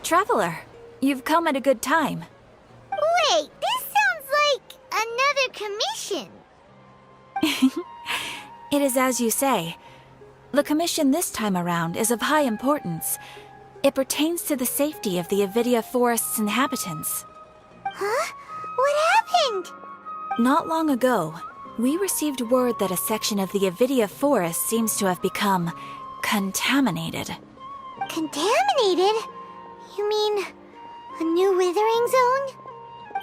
Traveler, you've come at a good time. Wait, this sounds like another commission. It is as you say. The commission this time around is of high importance. It pertains to the safety of the Avidia Forest's inhabitants. Huh? What happened? Not long ago, we received word that a section of the Avidia Forest seems to have become contaminated. Contaminated? You mean a new withering zone?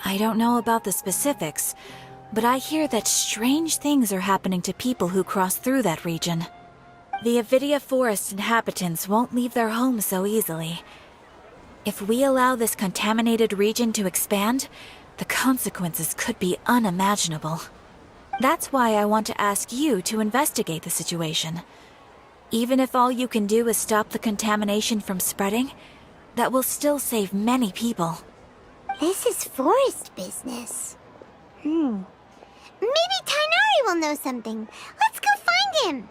I don't know about the specifics, but I hear that strange things are happening to people who cross through that region. The Avidia Forest inhabitants won't leave their homes so easily. If we allow this contaminated region to expand, the consequences could be unimaginable. That's why I want to ask you to investigate the situation. Even if all you can do is stop the contamination from spreading, that will still save many people. This is forest business. Maybe Tighnari will know something. Let's go find him.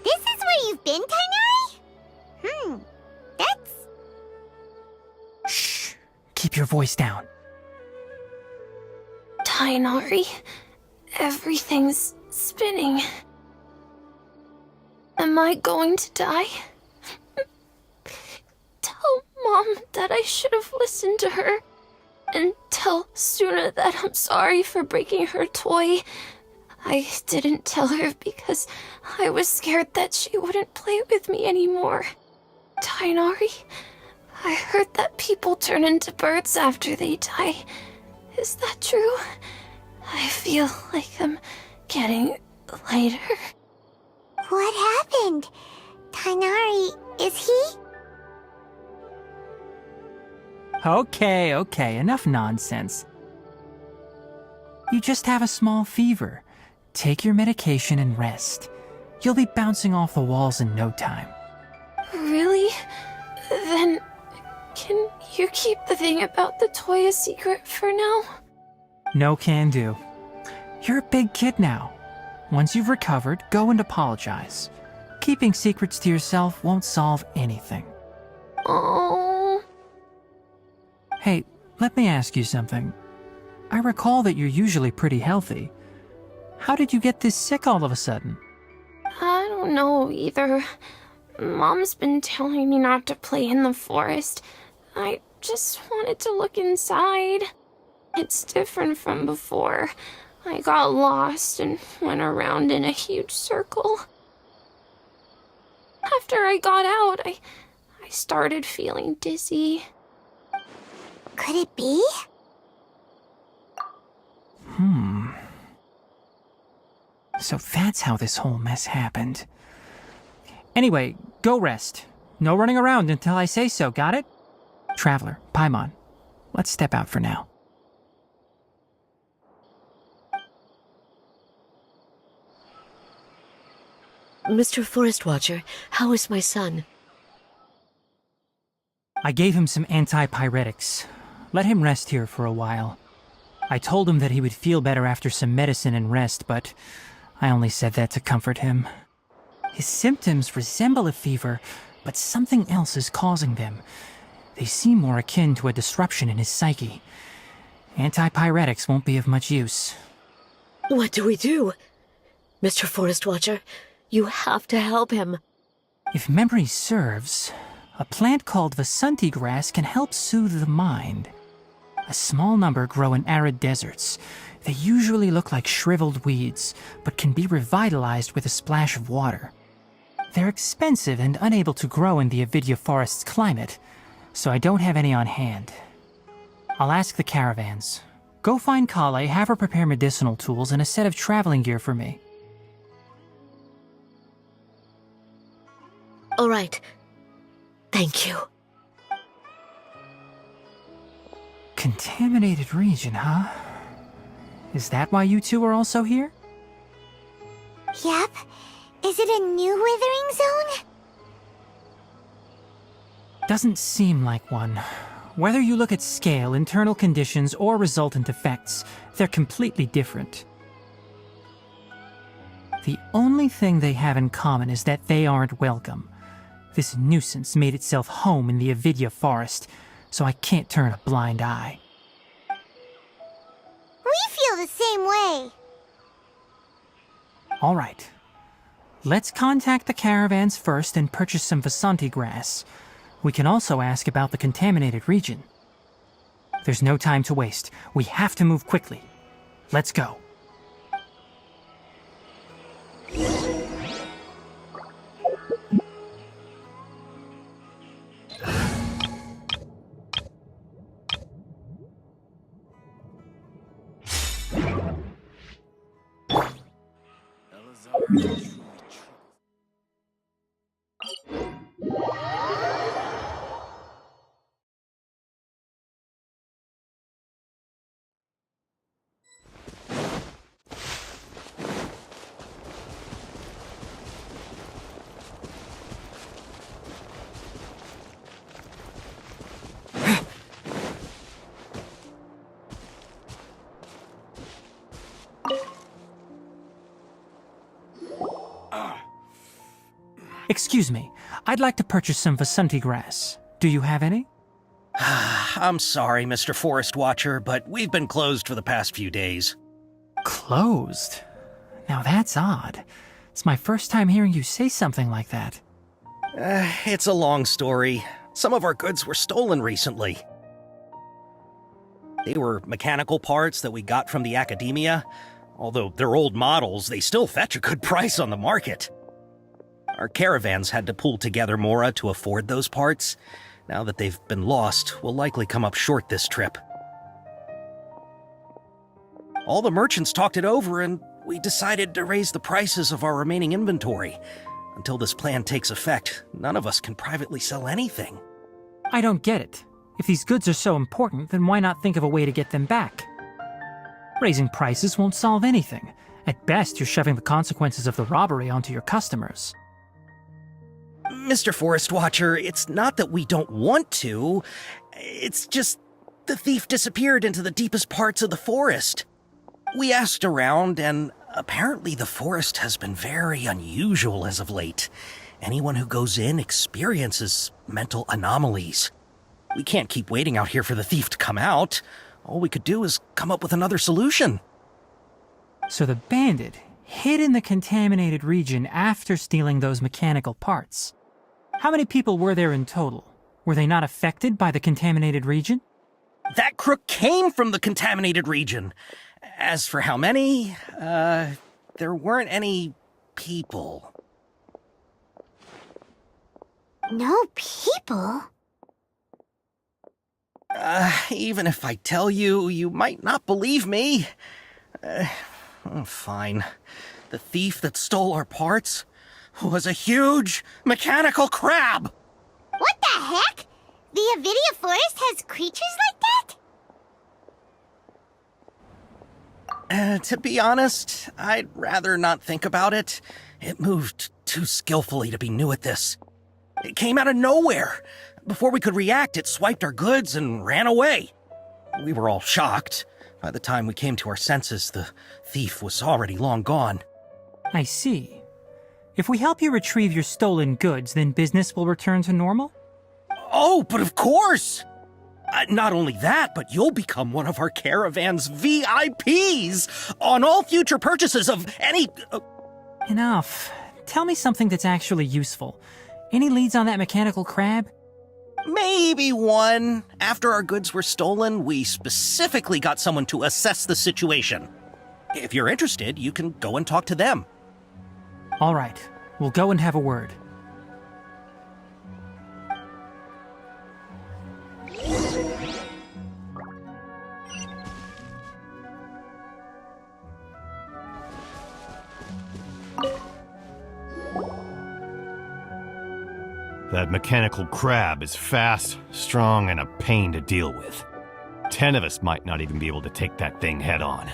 This is where you've been, Tighnari? That's... Shh! Keep your voice down. Tighnari, everything's spinning. Am I going to die? Tell Mom that I should have listened to her. And tell Suna that I'm sorry for breaking her toy. I didn't tell her because I was scared that she wouldn't play with me anymore. Tighnari, I heard that people turn into birds after they die. Is that true? I feel like I'm getting lighter. What happened? Tighnari, is he? Okay, enough nonsense. You just have a small fever. Take your medication and rest. You'll be bouncing off the walls in no time. Really? Then, can you keep the thing about the toy a secret for now? No can do. You're a big kid now. Once you've recovered, go and apologize. Keeping secrets to yourself won't solve anything. Oh. Hey, let me ask you something. I recall that you're usually pretty healthy. How did you get this sick all of a sudden? I don't know either. Mom's been telling me not to play in the forest. I just wanted to look inside. It's different from before. I got lost and went around in a huge circle. After I got out, I started feeling dizzy. Could it be? So that's how this whole mess happened. Anyway, go rest. No running around until I say so, got it? Traveler, Paimon, let's step out for now. Mr. Forest Watcher, how is my son? I gave him some antipyretics. Let him rest here for a while. I told him that he would feel better after some medicine and rest, but I only said that to comfort him. His symptoms resemble a fever, but something else is causing them. They seem more akin to a disruption in his psyche. Antipyretics won't be of much use. What do we do? Mr. Forest Watcher, you have to help him. If memory serves, a plant called Vasanti grass can help soothe the mind. A small number grow in arid deserts. They usually look like shriveled weeds, but can be revitalized with a splash of water. They're expensive and unable to grow in the Avidya forest's climate, so I don't have any on hand. I'll ask the caravans. Go find Kale, have her prepare medicinal tools and a set of traveling gear for me. All right. Thank you. Contaminated region, huh? Is that why you two are also here? Yep. Is it a new withering zone? Doesn't seem like one. Whether you look at scale, internal conditions, or resultant effects, they're completely different. The only thing they have in common is that they aren't welcome. This nuisance made itself home in the Avidya forest, so I can't turn a blind eye. We feel the same way. All right. Let's contact the caravans first and purchase some Vasanti grass. We can also ask about the contaminated region. There's no time to waste. We have to move quickly. Let's go. Excuse me, I'd like to purchase some Vasanti grass. Do you have any? I'm sorry, Mr. Forest Watcher, but we've been closed for the past few days. Closed? Now that's odd. It's my first time hearing you say something like that. It's a long story. Some of our goods were stolen recently. They were mechanical parts that we got from the academia. Although they're old models, they still fetch a good price on the market. Our caravans had to pool together more to afford those parts. Now that they've been lost, we'll likely come up short this trip. All the merchants talked it over, and we decided to raise the prices of our remaining inventory. Until this plan takes effect, none of us can privately sell anything. I don't get it. If these goods are so important, then why not think of a way to get them back? Raising prices won't solve anything. At best, you're shoving the consequences of the robbery onto your customers. Mr. Forest Watcher, it's not that we don't want to. It's just the thief disappeared into the deepest parts of the forest. We asked around, and apparently the forest has been very unusual as of late. Anyone who goes in experiences mental anomalies. We can't keep waiting out here for the thief to come out. All we could do is come up with another solution. So the bandit hid in the contaminated region after stealing those mechanical parts. How many people were there in total? Were they not affected by the contaminated region? That crook came from the contaminated region. As for how many, there weren't any people. No people? Even if I tell you, you might not believe me. Fine. The thief that stole our parts was a huge mechanical crab! What the heck? The Avidya forest has creatures like that? To be honest, I'd rather not think about it. It moved too skillfully to be new at this. It came out of nowhere. Before we could react, it swiped our goods and ran away. We were all shocked. By the time we came to our senses, the thief was already long gone. I see. If we help you retrieve your stolen goods, then business will return to normal? Oh, but of course! Not only that, but you'll become one of our caravan's VIPs on all future purchases of any... Enough. Tell me something that's actually useful. Any leads on that mechanical crab? Maybe one. After our goods were stolen, we specifically got someone to assess the situation. If you're interested, you can go and talk to them. All right. We'll go and have a word. That mechanical crab is fast, strong, and a pain to deal with. 10 of us might not even be able to take that thing head on.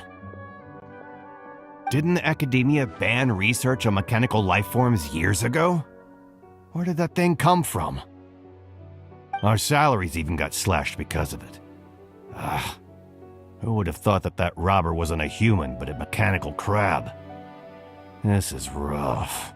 Didn't academia ban research on mechanical life forms years ago? Where did that thing come from? Our salaries even got slashed because of it. Who would have thought that robber wasn't a human, but a mechanical crab? This is rough.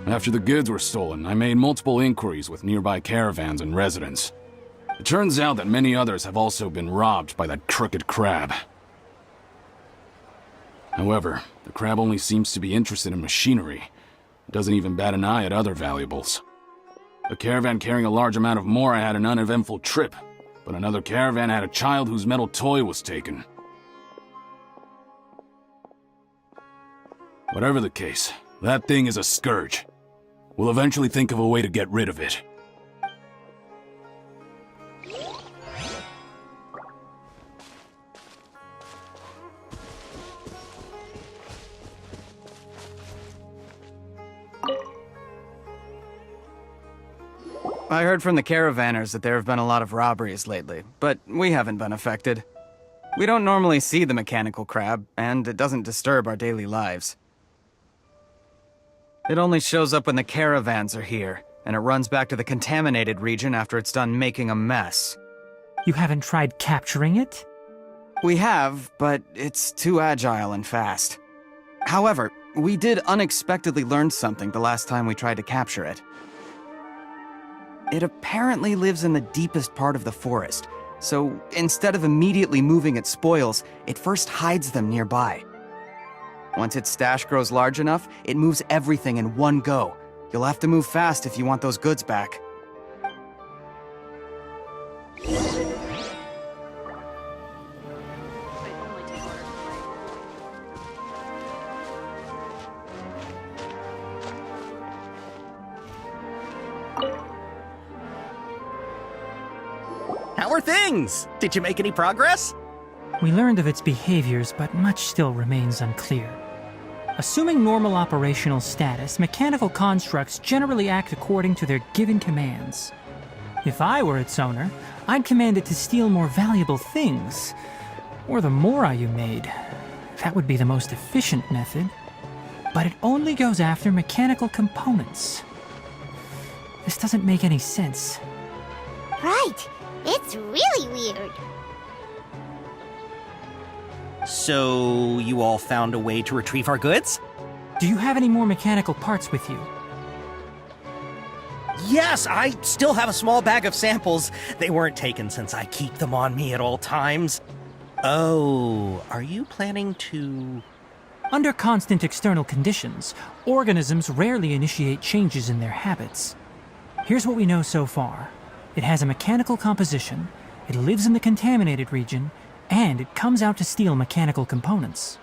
After the goods were stolen, I made multiple inquiries with nearby caravans and residents. It turns out that many others have also been robbed by that crooked crab. However, the crab only seems to be interested in machinery. It doesn't even bat an eye at other valuables. A caravan carrying a large amount of Mora had an uneventful trip, but another caravan had a child whose metal toy was taken. Whatever the case, that thing is a scourge. We'll eventually think of a way to get rid of it. I heard from the caravanners that there have been a lot of robberies lately, but we haven't been affected. We don't normally see the mechanical crab, and it doesn't disturb our daily lives. It only shows up when the caravans are here, and it runs back to the contaminated region after it's done making a mess. You haven't tried capturing it? We have, but it's too agile and fast. However, we did unexpectedly learn something the last time we tried to capture it. It apparently lives in the deepest part of the forest, so instead of immediately moving its spoils, it first hides them nearby. Once its stash grows large enough, it moves everything in one go. You'll have to move fast if you want those goods back. How are things? Did you make any progress? We learned of its behaviors, but much still remains unclear. Assuming normal operational status, mechanical constructs generally act according to their given commands. If I were its owner, I'd command it to steal more valuable things. Or the Mora you made. That would be the most efficient method. But it only goes after mechanical components. This doesn't make any sense. Right. It's really weird. So, you all found a way to retrieve our goods? Do you have any more mechanical parts with you? Yes, I still have a small bag of samples. They weren't taken since I keep them on me at all times. Oh, are you planning to... Under constant external conditions, organisms rarely initiate changes in their habits. Here's what we know so far. It has a mechanical composition, it lives in the contaminated region, and it comes out to steal mechanical components.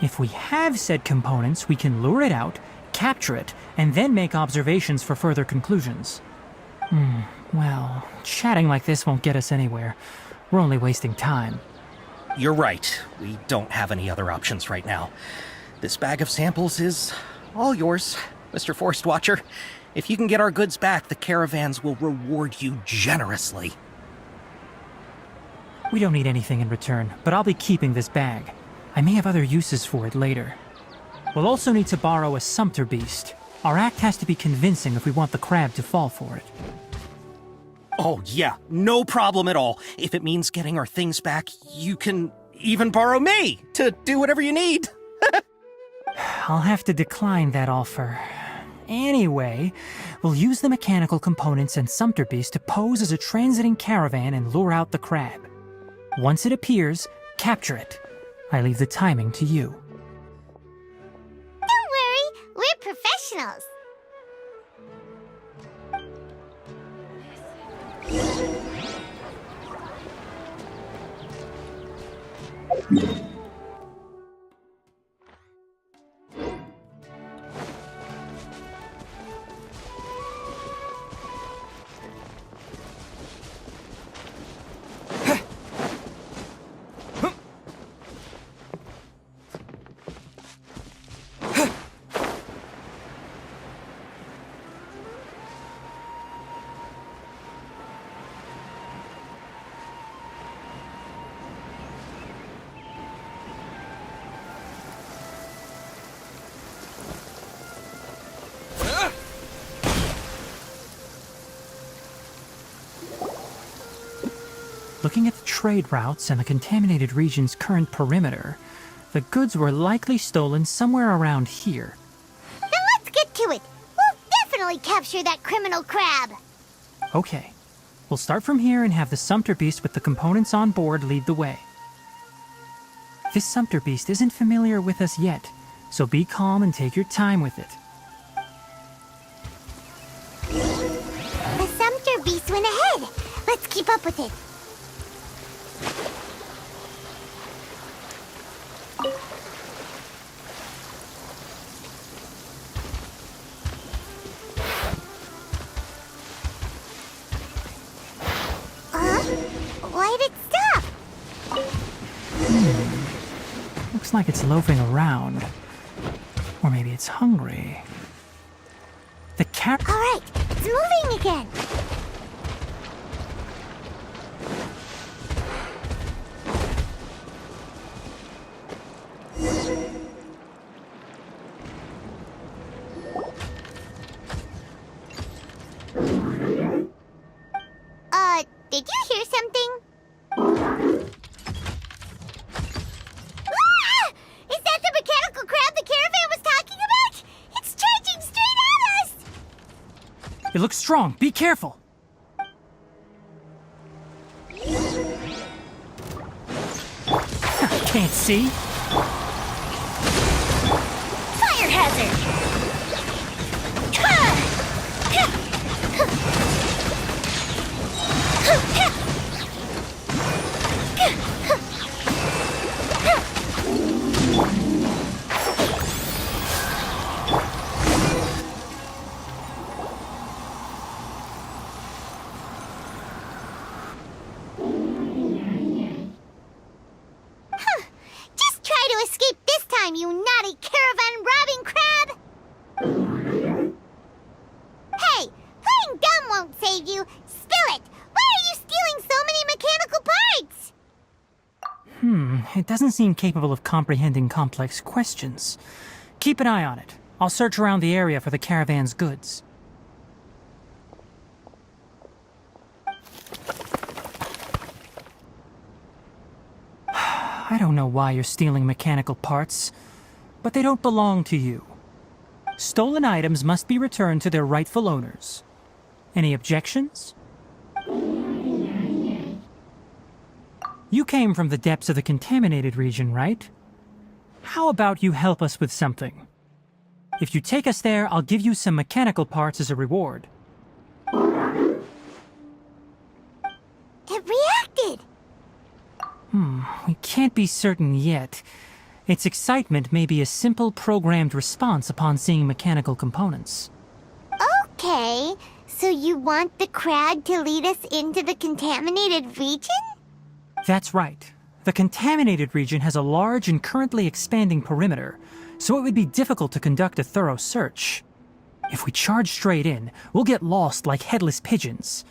If we have said components, we can lure it out, capture it, and then make observations for further conclusions. Well, chatting like this won't get us anywhere. We're only wasting time. You're right. We don't have any other options right now. This bag of samples is all yours, Mr. Forest Watcher. If you can get our goods back, the caravans will reward you generously. We don't need anything in return, but I'll be keeping this bag. I may have other uses for it later. We'll also need to borrow a sumpter beast. Our act has to be convincing if we want the crab to fall for it. Oh, yeah, no problem at all. If it means getting our things back, you can even borrow me to do whatever you need. I'll have to decline that offer. Anyway, we'll use the mechanical components and sumpter beast to pose as a transiting caravan and lure out the crab. Once it appears, capture it. I leave the timing to you. Don't worry, we're professionals. Looking at the trade routes and the contaminated region's current perimeter, the goods were likely stolen somewhere around here. Then let's get to it. We'll definitely capture that criminal crab. Okay, we'll start from here and have the sumpter beast with the components on board lead the way. This sumpter beast isn't familiar with us yet, so be calm and take your time with it. The sumpter beast went ahead. Let's keep up with it. Why'd it stop? Looks like it's loafing around. Or maybe it's hungry. The cat... All right, it's moving again. Did you hear something? Ah! Is that the mechanical crab the caravan was talking about? It's charging straight at us! It looks strong. Be careful. Can't see. Fire hazard! Just try to escape this time, you naughty caravan-robbing crab! Hey, playing dumb won't save you. Spill it! Why are you stealing so many mechanical parts? It doesn't seem capable of comprehending complex questions. Keep an eye on it. I'll search around the area for the caravan's goods. I don't know why you're stealing mechanical parts, but they don't belong to you. Stolen items must be returned to their rightful owners. Any objections? You came from the depths of the contaminated region, right? How about you help us with something? If you take us there, I'll give you some mechanical parts as a reward. It reacted! We can't be certain yet. Its excitement may be a simple programmed response upon seeing mechanical components. Okay, so you want the crab to lead us into the contaminated region? That's right. The contaminated region has a large and currently expanding perimeter, so it would be difficult to conduct a thorough search. If we charge straight in, we'll get lost like headless pigeons.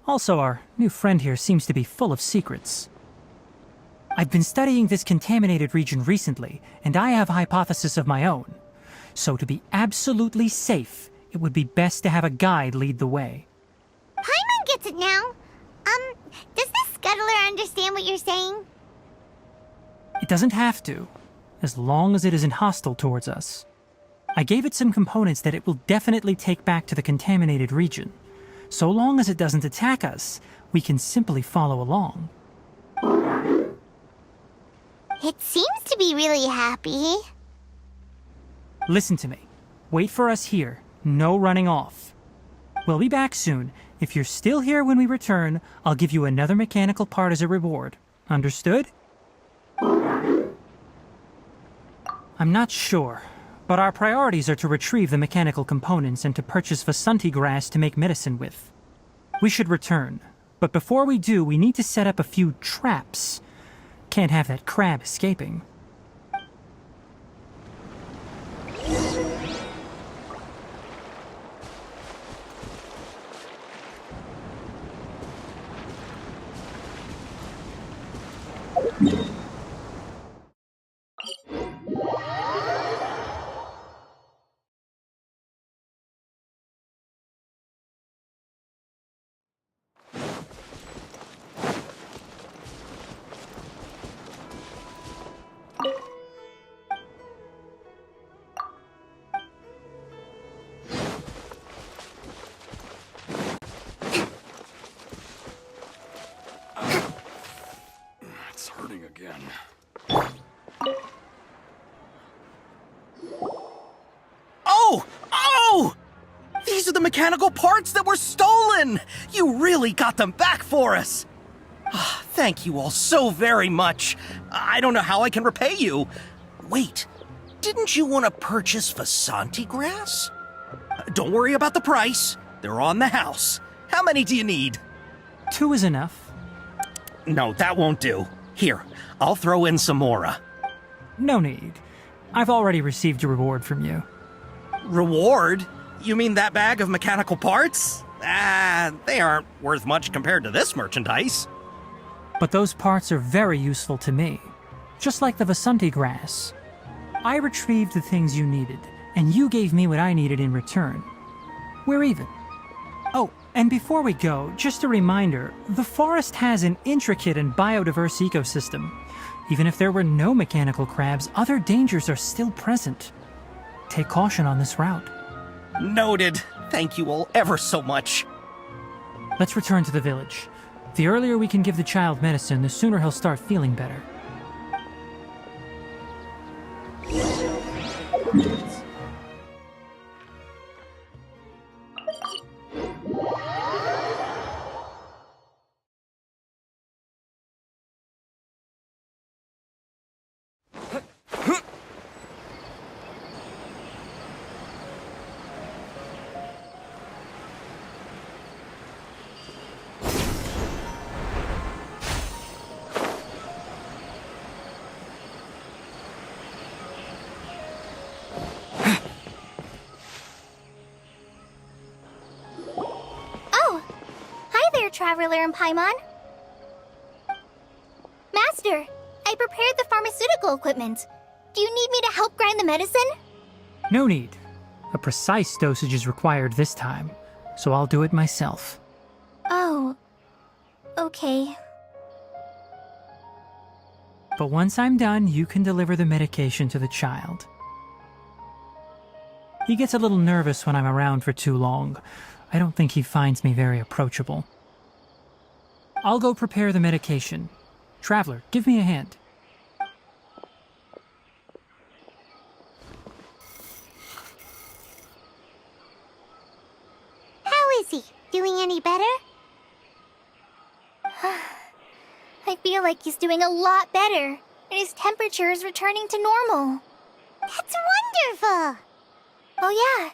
Also, our new friend here seems to be full of secrets. I've been studying this contaminated region recently, and I have a hypothesis of my own. So to be absolutely safe, it would be best to have a guide lead the way. Paimon gets it now. Does the scuttler understand what you're saying? It doesn't have to, as long as it isn't hostile towards us. I gave it some components that it will definitely take back to the contaminated region. So long as it doesn't attack us, we can simply follow along. It seems to be really happy. Listen to me. Wait for us here. No running off. We'll be back soon. If you're still here when we return, I'll give you another mechanical part as a reward. Understood? I'm not sure, but our priorities are to retrieve the mechanical components and to purchase Vasanti grass to make medicine with. We should return, but before we do, we need to set up a few traps. Can't have that crab escaping. It's hurting again. Oh! Oh! These are the mechanical parts that were stolen! You really got them back for us! Ah, thank you all so very much. I don't know how I can repay you. Wait, didn't you want to purchase Vasanti grass? Don't worry about the price. They're on the house. How many do you need? 2 is enough. No, that won't do. Here, I'll throw in some more. No need. I've already received a reward from you. Reward? You mean that bag of mechanical parts? They aren't worth much compared to this merchandise. But those parts are very useful to me. Just like the Vasanti grass. I retrieved the things you needed, and you gave me what I needed in return. We're even. Oh, and before we go, just a reminder, the forest has an intricate and biodiverse ecosystem. Even if there were no mechanical crabs, other dangers are still present. Take caution on this route. Noted. Thank you all ever so much. Let's return to the village. The earlier we can give the child medicine, the sooner he'll start feeling better. Traveler and Paimon. Master, I prepared the pharmaceutical equipment. Do you need me to help grind the medicine? No need. A precise dosage is required this time, so I'll do it myself. Oh, okay. But once I'm done, you can deliver the medication to the child. He gets a little nervous when I'm around for too long. I don't think he finds me very approachable. I'll go prepare the medication. Traveler, give me a hand. How is he? Doing any better? I feel like he's doing a lot better, and his temperature is returning to normal. That's wonderful! Oh yeah,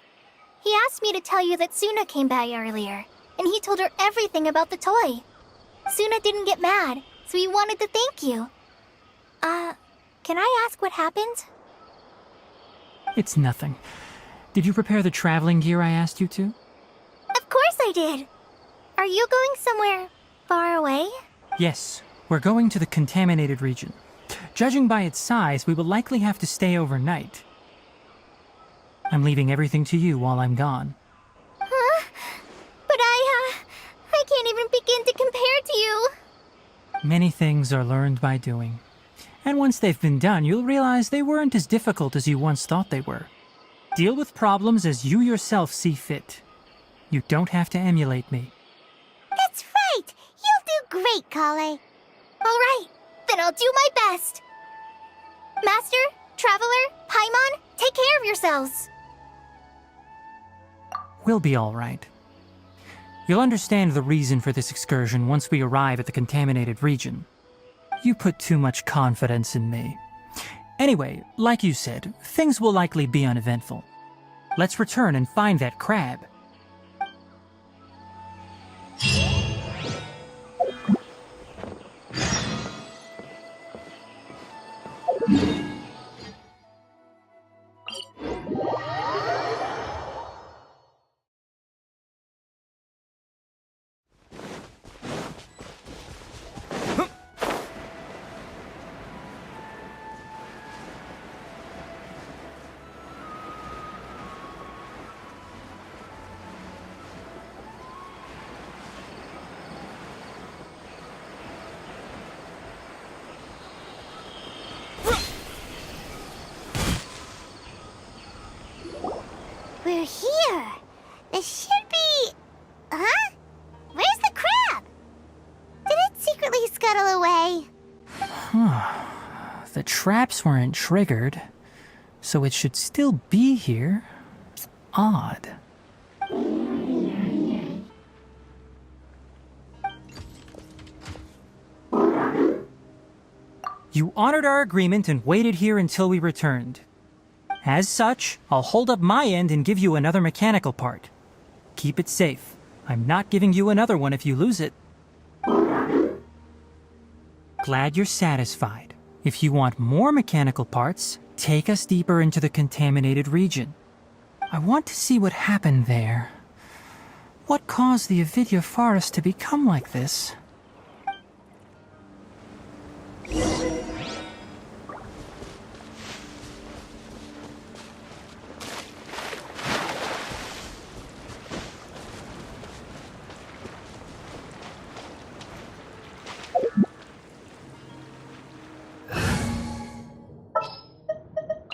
he asked me to tell you that Suna came by earlier, and he told her everything about the toy. Suna didn't get mad, so he wanted to thank you. Can I ask what happened? It's nothing. Did you prepare the traveling gear I asked you to? Of course I did! Are you going somewhere far away? Yes, We're going to the contaminated region. Judging by its size, we will likely have to stay overnight. I'm leaving everything to you while I'm gone. Huh? But I can't even begin to compare to you. Many things are learned by doing. And once they've been done, you'll realize they weren't as difficult as you once thought they were. Deal with problems as you yourself see fit. You don't have to emulate me. That's right. You'll do great, Kale. All right, then I'll do my best. Master, Traveler, Paimon, take care of yourselves. We'll be all right. You'll understand the reason for this excursion once we arrive at the contaminated region. You put too much confidence in me. Anyway, like you said, things will likely be uneventful. Let's return and find that crab. We're here. This should be... Huh? Where's the crab? Did it secretly scuttle away? The traps weren't triggered, so it should still be here. Odd. You honored our agreement and waited here until we returned. As such, I'll hold up my end and give you another mechanical part. Keep it safe. I'm not giving you another one if you lose it. Glad you're satisfied. If you want more mechanical parts, take us deeper into the contaminated region. I want to see what happened there. What caused the Avidya forest to become like this?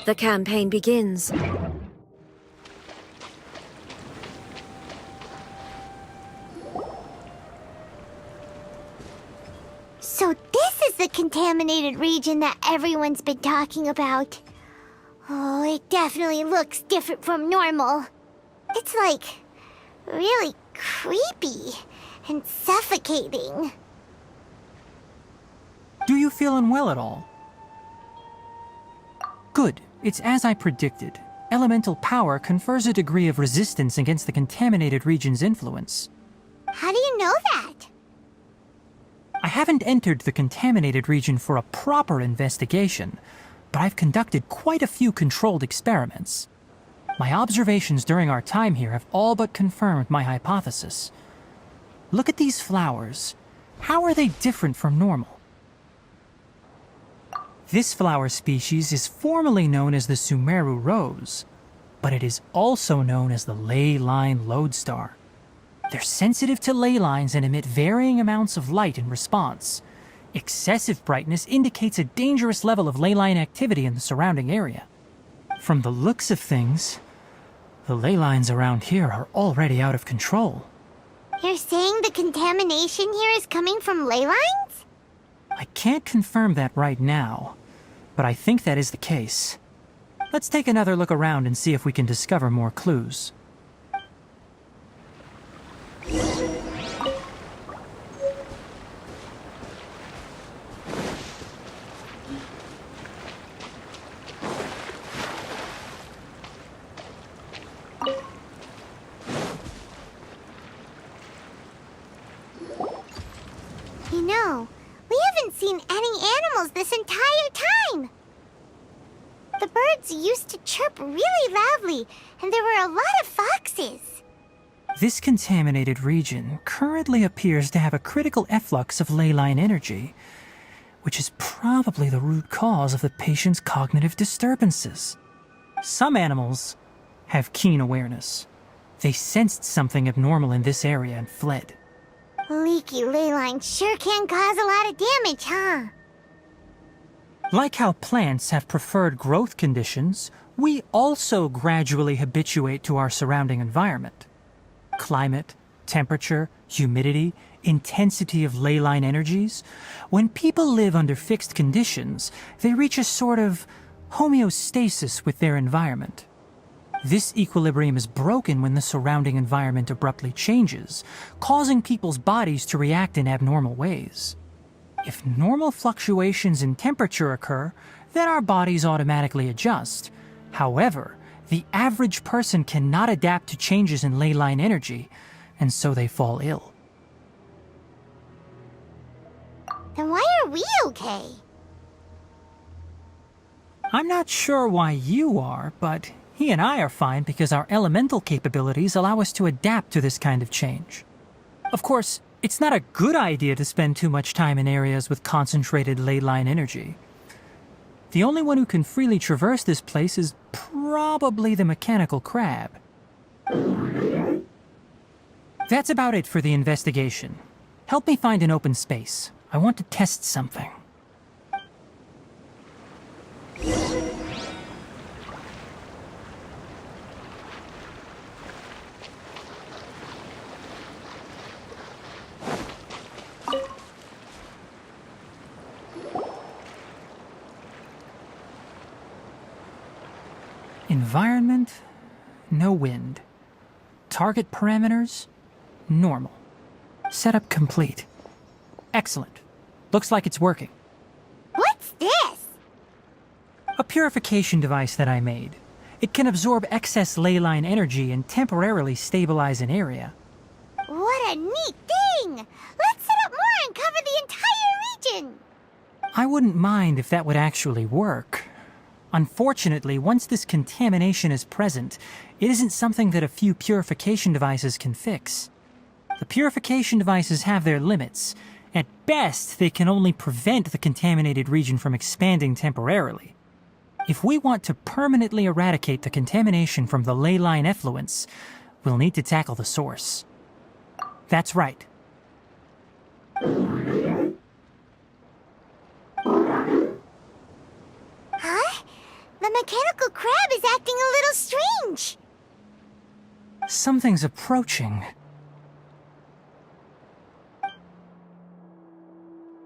The campaign begins. So this is the contaminated region that everyone's been talking about. Oh, it definitely looks different from normal. It's like really creepy and suffocating. Do you feel unwell at all? Good. It's as I predicted. Elemental power confers a degree of resistance against the contaminated region's influence. How do you know that? I haven't entered the contaminated region for a proper investigation, but I've conducted quite a few controlled experiments. My observations during our time here have all but confirmed my hypothesis. Look at these flowers. How are they different from normal? This flower species is formally known as the Sumeru rose, but it is also known as the ley line lodestar. They're sensitive to ley lines and emit varying amounts of light in response. Excessive brightness indicates a dangerous level of ley line activity in the surrounding area. From the looks of things, the ley lines around here are already out of control. You're saying the contamination here is coming from ley lines? I can't confirm that right now, but I think that is the case. Let's take another look around and see if we can discover more clues. You know, we haven't seen any animals this entire time. The birds used to chirp really loudly, and there were a lot of foxes. This contaminated region currently appears to have a critical efflux of ley line energy, which is probably the root cause of the patient's cognitive disturbances. Some animals have keen awareness. They sensed something abnormal in this area and fled. Leaky ley lines sure can cause a lot of damage, huh? Like how plants have preferred growth conditions, we also gradually habituate to our surrounding environment. Climate, temperature, humidity, intensity of ley line energies. When people live under fixed conditions, they reach a sort of homeostasis with their environment. This equilibrium is broken when the surrounding environment abruptly changes, causing people's bodies to react in abnormal ways. If normal fluctuations in temperature occur, then our bodies automatically adjust. However, the average person cannot adapt to changes in ley line energy, and so they fall ill. Then why are we okay? I'm not sure why you are, but he and I are fine because our elemental capabilities allow us to adapt to this kind of change. Of course, it's not a good idea to spend too much time in areas with concentrated ley line energy. The only one who can freely traverse this place is probably the mechanical crab. That's about it for the investigation. Help me find an open space. I want to test something. Environment, no wind. Target parameters, normal. Setup complete. Excellent. Looks like it's working. What's this? A purification device that I made. It can absorb excess ley line energy and temporarily stabilize an area. What a neat thing! Let's set up more and cover the entire region! I wouldn't mind if that would actually work. Unfortunately, once this contamination is present, it isn't something that a few purification devices can fix. The purification devices have their limits. At best, they can only prevent the contaminated region from expanding temporarily. If we want to permanently eradicate the contamination from the ley line effluents, we'll need to tackle the source. That's right. Huh? The mechanical crab is acting a little strange. Something's approaching.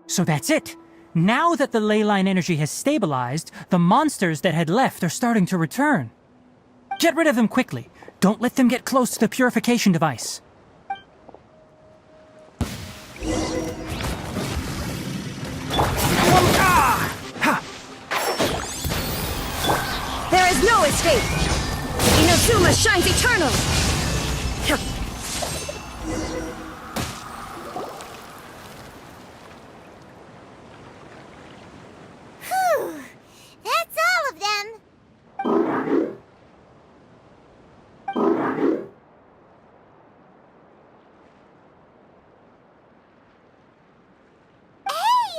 So that's it. Now that the ley line energy has stabilized, the monsters that had left are starting to return. Get rid of them quickly. Don't let them get close to the purification device. There is no escape! Inazuma shines eternal! Whew! That's all of them! Hey!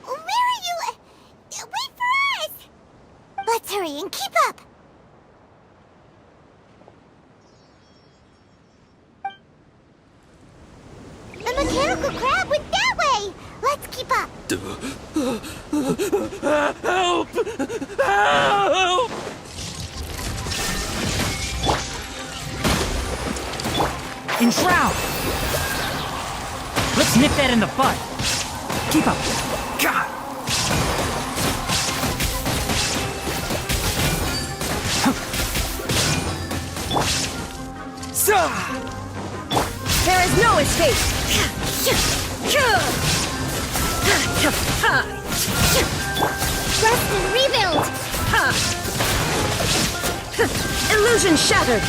Where are you? Wait for us! Let's hurry and keep up! The mechanical crab went that way! Let's keep up! Help! Help! Enshroud! Let's nip that in the bud. Keep up. God! There is no escape! Rest and rebuild! Illusion shattered!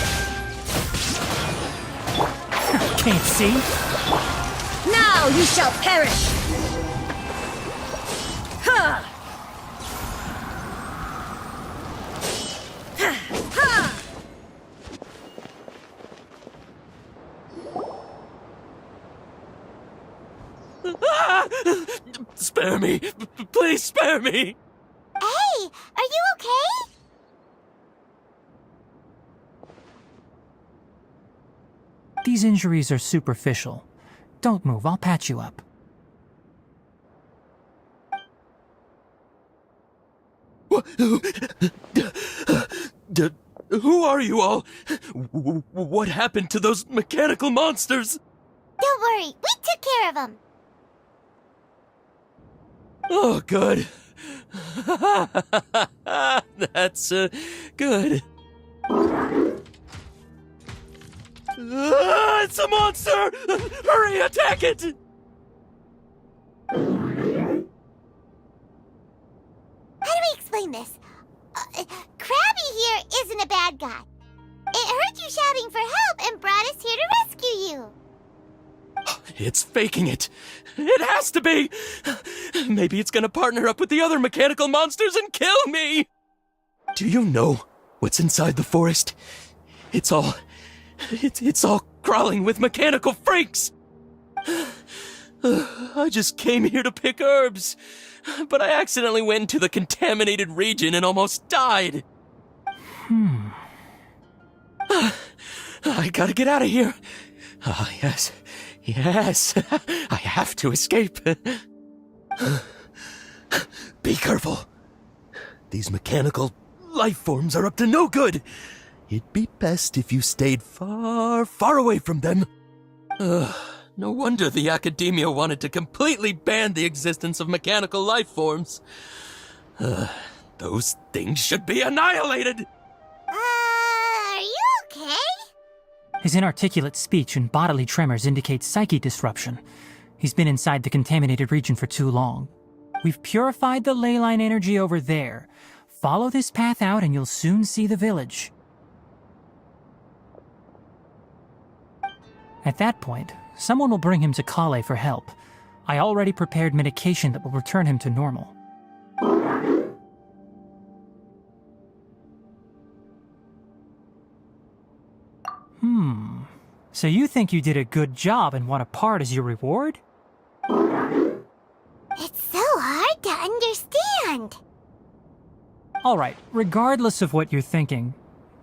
Can't see? Now you shall perish! Ha! Ha! Ah! Spare me. Please spare me. Hey, are you okay? These injuries are superficial. Don't move, I'll patch you up. Who are you all? What happened to those mechanical monsters? Don't worry, we took care of them. Oh, good. That's good. It's a monster! Hurry, attack it! How do we explain this? Krabby here isn't a bad guy. It heard you shouting for help and brought us here to rescue you. It's faking it. It has to be. Maybe it's gonna partner up with the other mechanical monsters and kill me. Do you know what's inside the forest? It's all crawling with mechanical freaks. I just came here to pick herbs, but I accidentally went into the contaminated region and almost died. I gotta get out of here. Ah, yes. Yes, I have to escape. Be careful. These mechanical life forms are up to no good. It'd be best if you stayed far, far away from them. No wonder the academia wanted to completely ban the existence of mechanical life forms. Those things should be annihilated. Are you okay? His inarticulate speech and bodily tremors indicate psyche disruption. He's been inside the contaminated region for too long. We've purified the ley line energy over there. Follow this path out and you'll soon see the village. At that point, someone will bring him to Kale for help. I already prepared medication that will return him to normal. So you think you did a good job and want a part as your reward? It's so hard to understand. Alright, regardless of what you're thinking,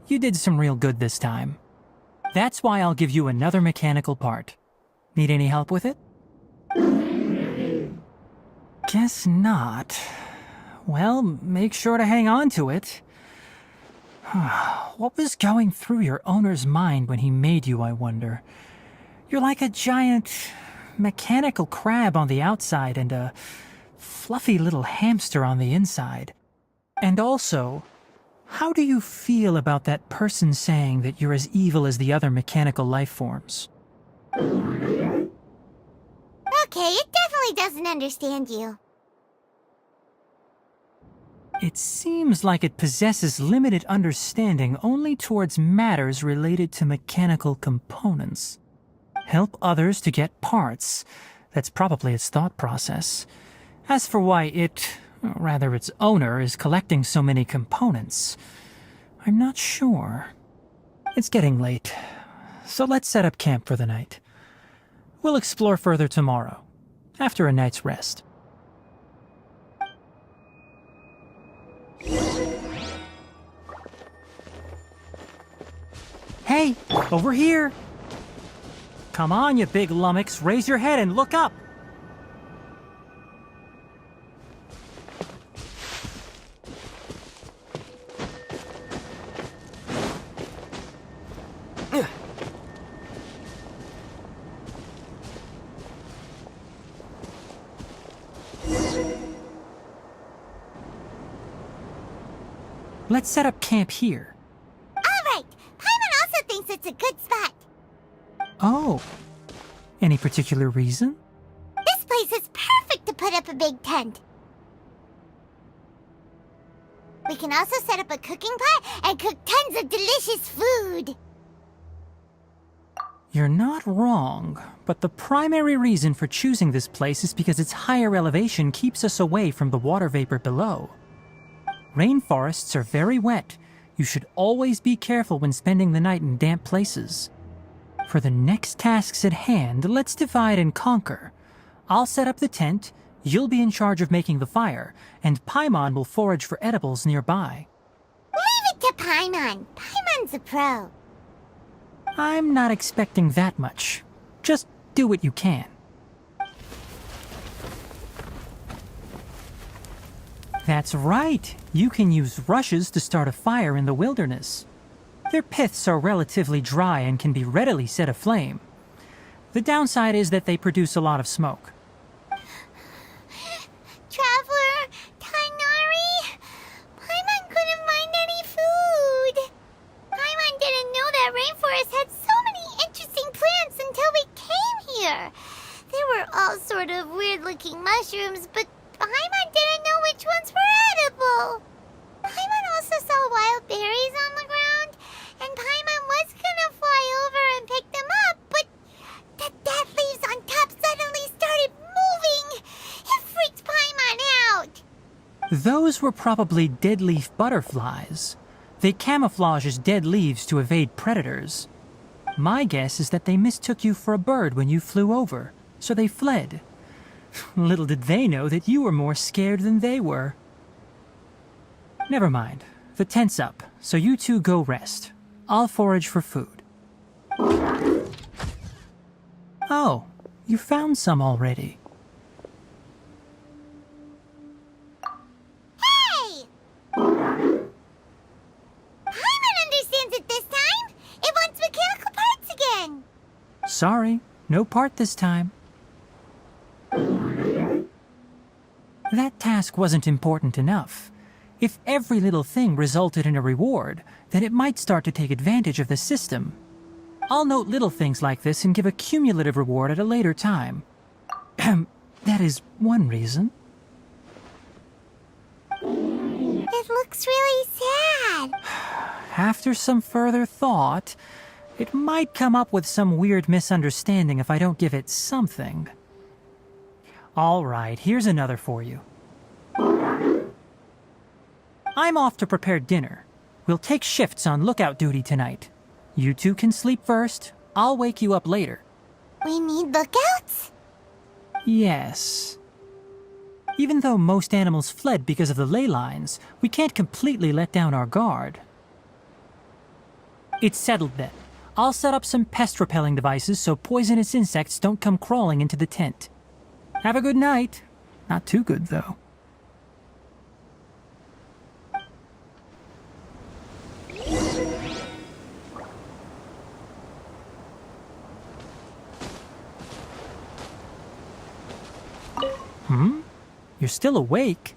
you did some real good this time. That's why I'll give you another mechanical part. Need any help with it? Guess not. Well, make sure to hang on to it. What was going through your owner's mind when he made you, I wonder? You're like a giant mechanical crab on the outside and a fluffy little hamster on the inside. And also, how do you feel about that person saying that you're as evil as the other mechanical life forms? Okay, it definitely doesn't understand you. It seems like it possesses limited understanding only towards matters related to mechanical components. Help others to get parts. That's probably its thought process. As for why it, or rather its owner, is collecting so many components, I'm not sure. It's getting late, so let's set up camp for the night. We'll explore further tomorrow, after a night's rest. Hey, over here! Come on, you big lummox, raise your head and look up! Let's set up camp here. Alright, Paimon also thinks it's a good spot. Oh. Any particular reason? This place is perfect to put up a big tent. We can also set up a cooking pot and cook tons of delicious food. You're not wrong, but the primary reason for choosing this place is because its higher elevation keeps us away from the water vapor below. Rainforests are very wet. You should always be careful when spending the night in damp places. For the next tasks at hand, let's divide and conquer. I'll set up the tent, you'll be in charge of making the fire, and Paimon will forage for edibles nearby. Leave it to Paimon. Paimon's a pro. I'm not expecting that much. Just do what you can. That's right. You can use rushes to start a fire in the wilderness. Their piths are relatively dry and can be readily set aflame. The downside is that they produce a lot of smoke. Traveler, Tighnari, Paimon couldn't find any food. Paimon didn't know that rainforest had so many interesting plants until we came here. They were all sort of weird-looking mushrooms, but Paimon didn't know which ones were edible. Paimon also saw wild berries on the ground, and Paimon was gonna fly over and pick them up, but the dead leaves on top suddenly started moving. It freaked Paimon out. Those were probably dead leaf butterflies. They camouflage as dead leaves to evade predators. My guess is that they mistook you for a bird when you flew over, so they fled. Little did they know that you were more scared than they were. Never mind. The tent's up, so you two go rest. I'll forage for food. Oh, you found some already. Hey! Paimon understands it this time. It wants mechanical parts again. Sorry, no part this time. That task wasn't important enough. If every little thing resulted in a reward, then it might start to take advantage of the system. I'll note little things like this and give a cumulative reward at a later time. That is one reason. It looks really sad. After some further thought, it might come up with some weird misunderstanding if I don't give it something. All right, here's another for you. I'm off to prepare dinner. We'll take shifts on lookout duty tonight. You two can sleep first. I'll wake you up later. We need lookouts? Yes. Even though most animals fled because of the ley lines, we can't completely let down our guard. It's settled then. I'll set up some pest-repelling devices so poisonous insects don't come crawling into the tent. Have a good night. Not too good, though. You're still awake?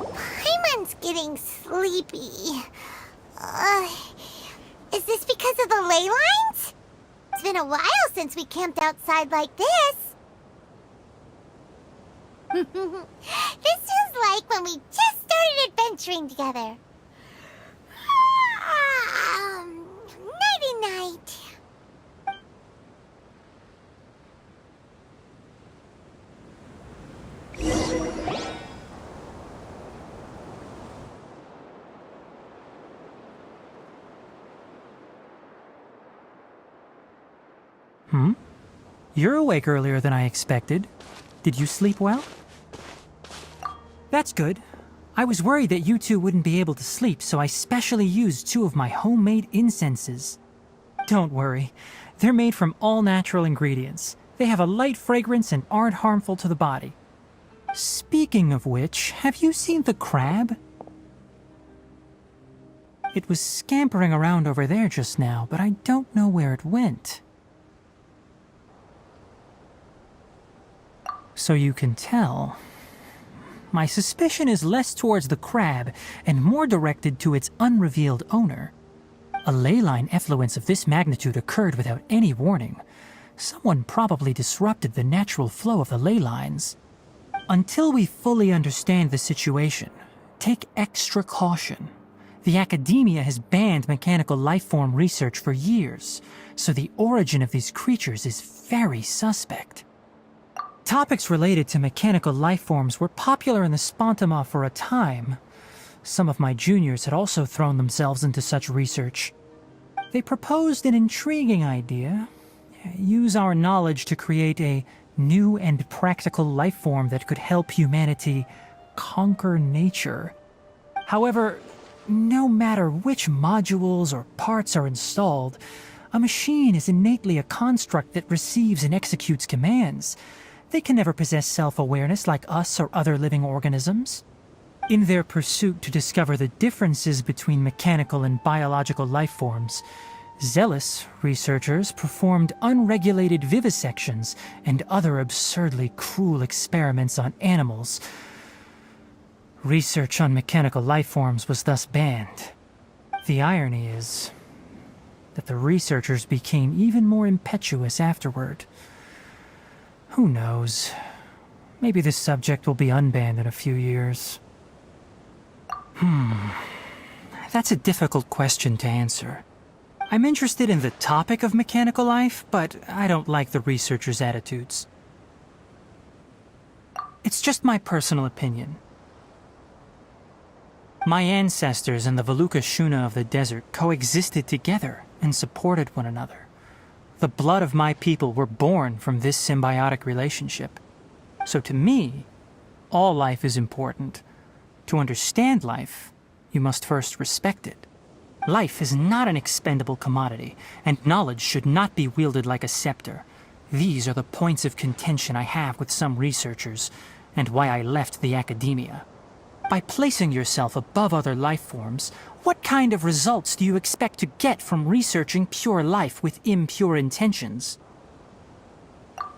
Paimon's getting sleepy. Is this because of the ley lines? It's been a while since we camped outside like this. This feels like when we just started adventuring together. Nighty-night. You're awake earlier than I expected. Did you sleep well? That's good. I was worried that you two wouldn't be able to sleep, so I specially used 2 of my homemade incenses. Don't worry. They're made from all natural ingredients. They have a light fragrance and aren't harmful to the body. Speaking of which, have you seen the crab? It was scampering around over there just now, but I don't know where it went. So you can tell. My suspicion is less towards the crab and more directed to its unrevealed owner. A ley line effluence of this magnitude occurred without any warning. Someone probably disrupted the natural flow of the ley lines. Until we fully understand the situation, take extra caution. The academia has banned mechanical lifeform research for years, so the origin of these creatures is very suspect. Topics related to mechanical lifeforms were popular in the Spontama for a time. Some of my juniors had also thrown themselves into such research. They proposed an intriguing idea: use our knowledge to create a new and practical lifeform that could help humanity conquer nature. However, no matter which modules or parts are installed, a machine is innately a construct that receives and executes commands. They can never possess self-awareness like us or other living organisms. In their pursuit to discover the differences between mechanical and biological lifeforms, zealous researchers performed unregulated vivisections and other absurdly cruel experiments on animals. Research on mechanical lifeforms was thus banned. The irony is that the researchers became even more impetuous afterward. Who knows? Maybe this subject will be unbanned in a few years. That's a difficult question to answer. I'm interested in the topic of mechanical life, but I don't like the researchers' attitudes. It's just my personal opinion. My ancestors and the Valuka Shuna of the desert coexisted together and supported one another. The blood of my people were born from this symbiotic relationship. So to me, all life is important. To understand life, you must first respect it. Life is not an expendable commodity, and knowledge should not be wielded like a scepter. These are the points of contention I have with some researchers, and why I left the academia. By placing yourself above other life forms, what kind of results do you expect to get from researching pure life with impure intentions?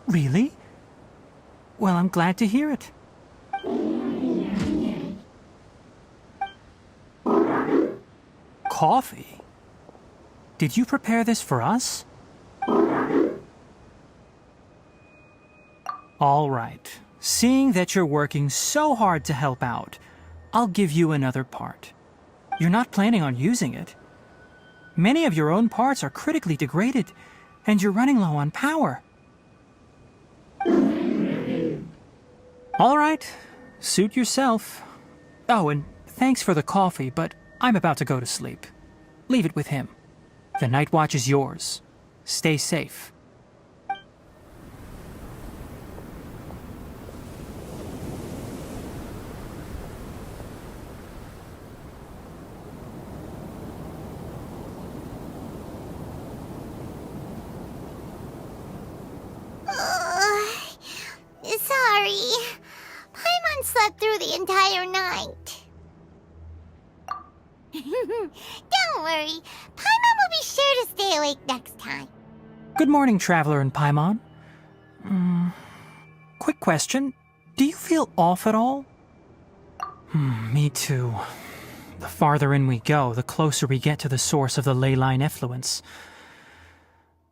Really? Well, I'm glad to hear it. Coffee? Did you prepare this for us? All right. Seeing that you're working so hard to help out, I'll give you another part. You're not planning on using it. Many of your own parts are critically degraded, and you're running low on power. All right, suit yourself. Oh, and thanks for the coffee, but I'm about to go to sleep. Leave it with him. The night watch is yours. Stay safe. Sorry. Paimon slept through the entire night. Don't worry. Paimon will be sure to stay awake next time. Good morning, Traveler and Paimon. Quick question. Do you feel off at all? Me too. The farther in we go, the closer we get to the source of the ley line effluence.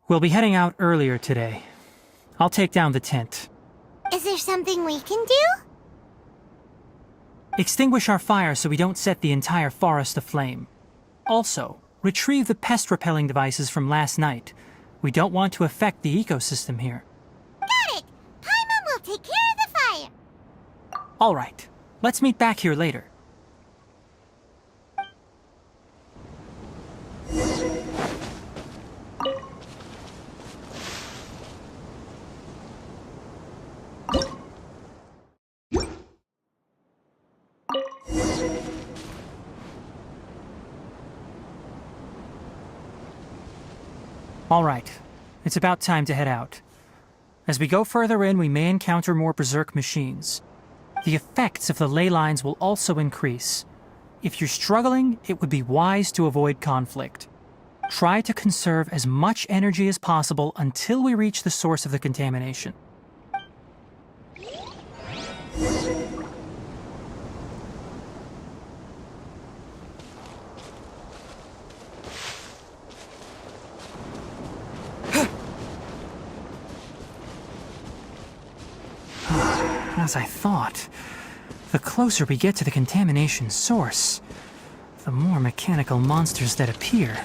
We'll be heading out earlier today. I'll take down the tent. Is there something we can do? Extinguish our fire so we don't set the entire forest aflame. Also, retrieve the pest-repelling devices from last night. We don't want to affect the ecosystem here. Got it! Paimon will take care of the fire. All right. Let's meet back here later. All right, it's about time to head out. As we go further in, we may encounter more berserk machines. The effects of the ley lines will also increase. If you're struggling, it would be wise to avoid conflict. Try to conserve as much energy as possible until we reach the source of the contamination. As I thought, the closer we get to the contamination source, the more mechanical monsters that appear.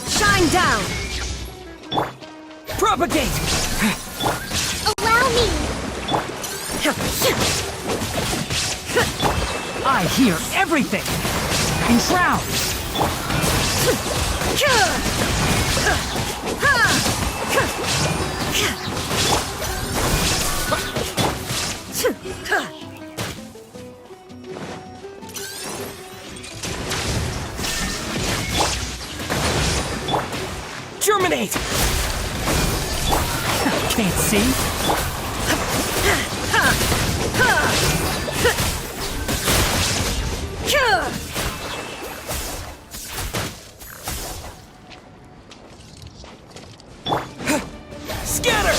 Shine down! Propagate! Allow me! I hear everything! Enshroud! Germinate! Can't see? Scatter!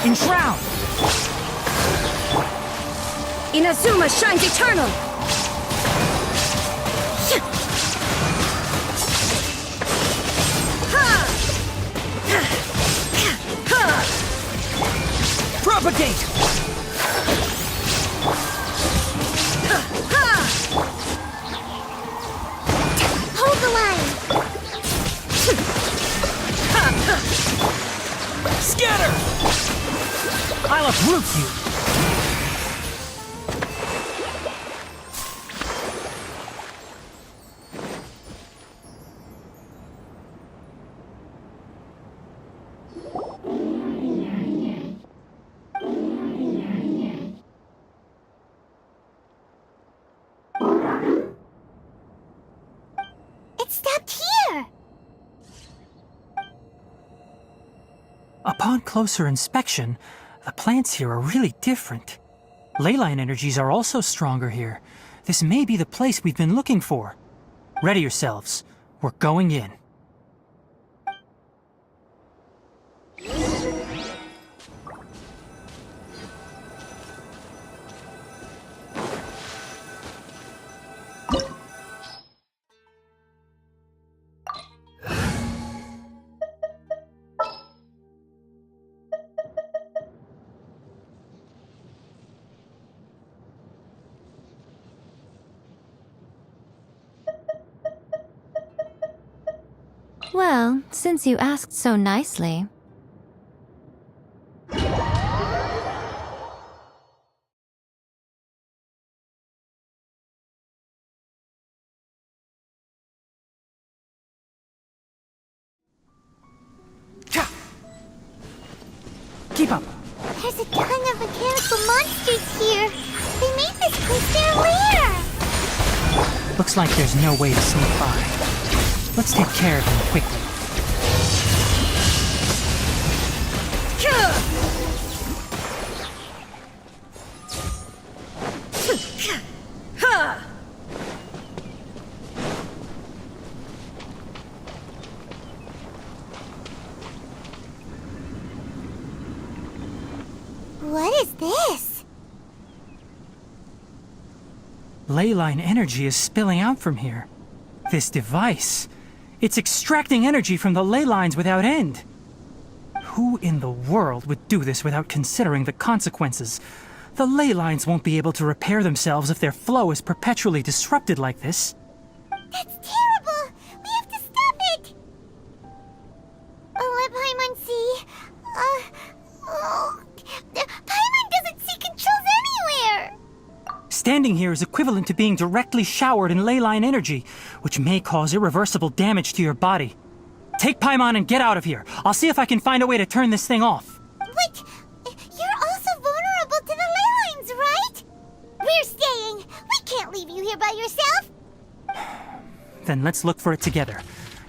Enshroud! Inazuma shines eternal! Propagate! Hold the line! Scatter! I'll uproot you! It stopped here! Upon closer inspection, the plants here are really different. Leyline energies are also stronger here. This may be the place we've been looking for. Ready yourselves. We're going in. Well, since you asked so nicely. Keep up! There's a ton of mechanical monsters here! They made this place their lair! Looks like there's no way to sneak by. Let's take care of them quickly. What is this? Leyline energy is spilling out from here. This device, it's extracting energy from the ley lines without end. Who in the world would do this without considering the consequences? The ley lines won't be able to repair themselves if their flow is perpetually disrupted like this. That's terrible! We have to stop it! Let Paimon see. Paimon doesn't see controls anywhere! Standing here is equivalent to being directly showered in leyline energy, which may cause irreversible damage to your body. Take Paimon and get out of here. I'll see if I can find a way to turn this thing off. But you're also vulnerable to the ley lines, right? We're staying. We can't leave you here by yourself. Then let's look for it together.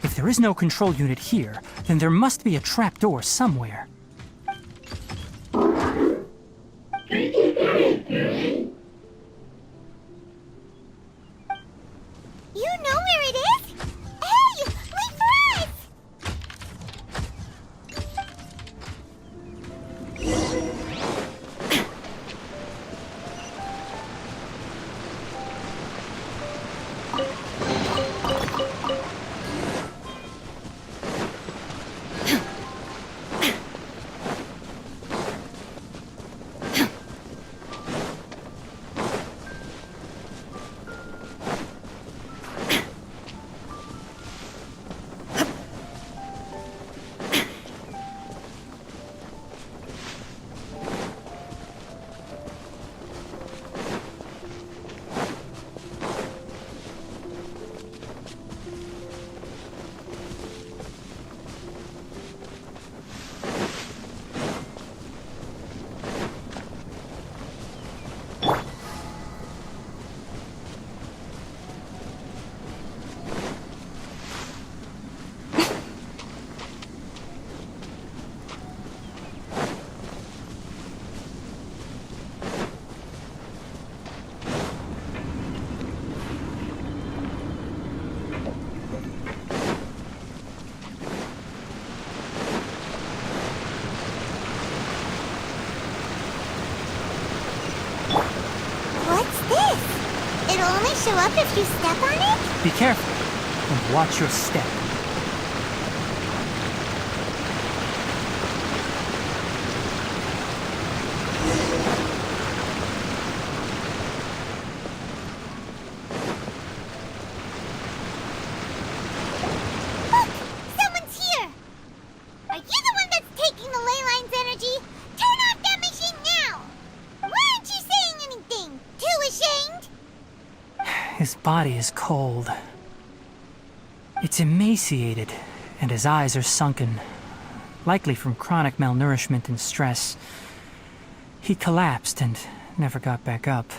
If there is no control unit here, then there must be a trapdoor somewhere. You know where it is? Hey, wait for us! It'll only show up if you step on it? Be careful and watch your step. Look! Someone's here! Are you the one that's taking the ley line's energy? Turn off that machine now! Why aren't you saying anything? Too ashamed? His body is cold. It's emaciated, and his eyes are sunken, likely from chronic malnourishment and stress. He collapsed and never got back up.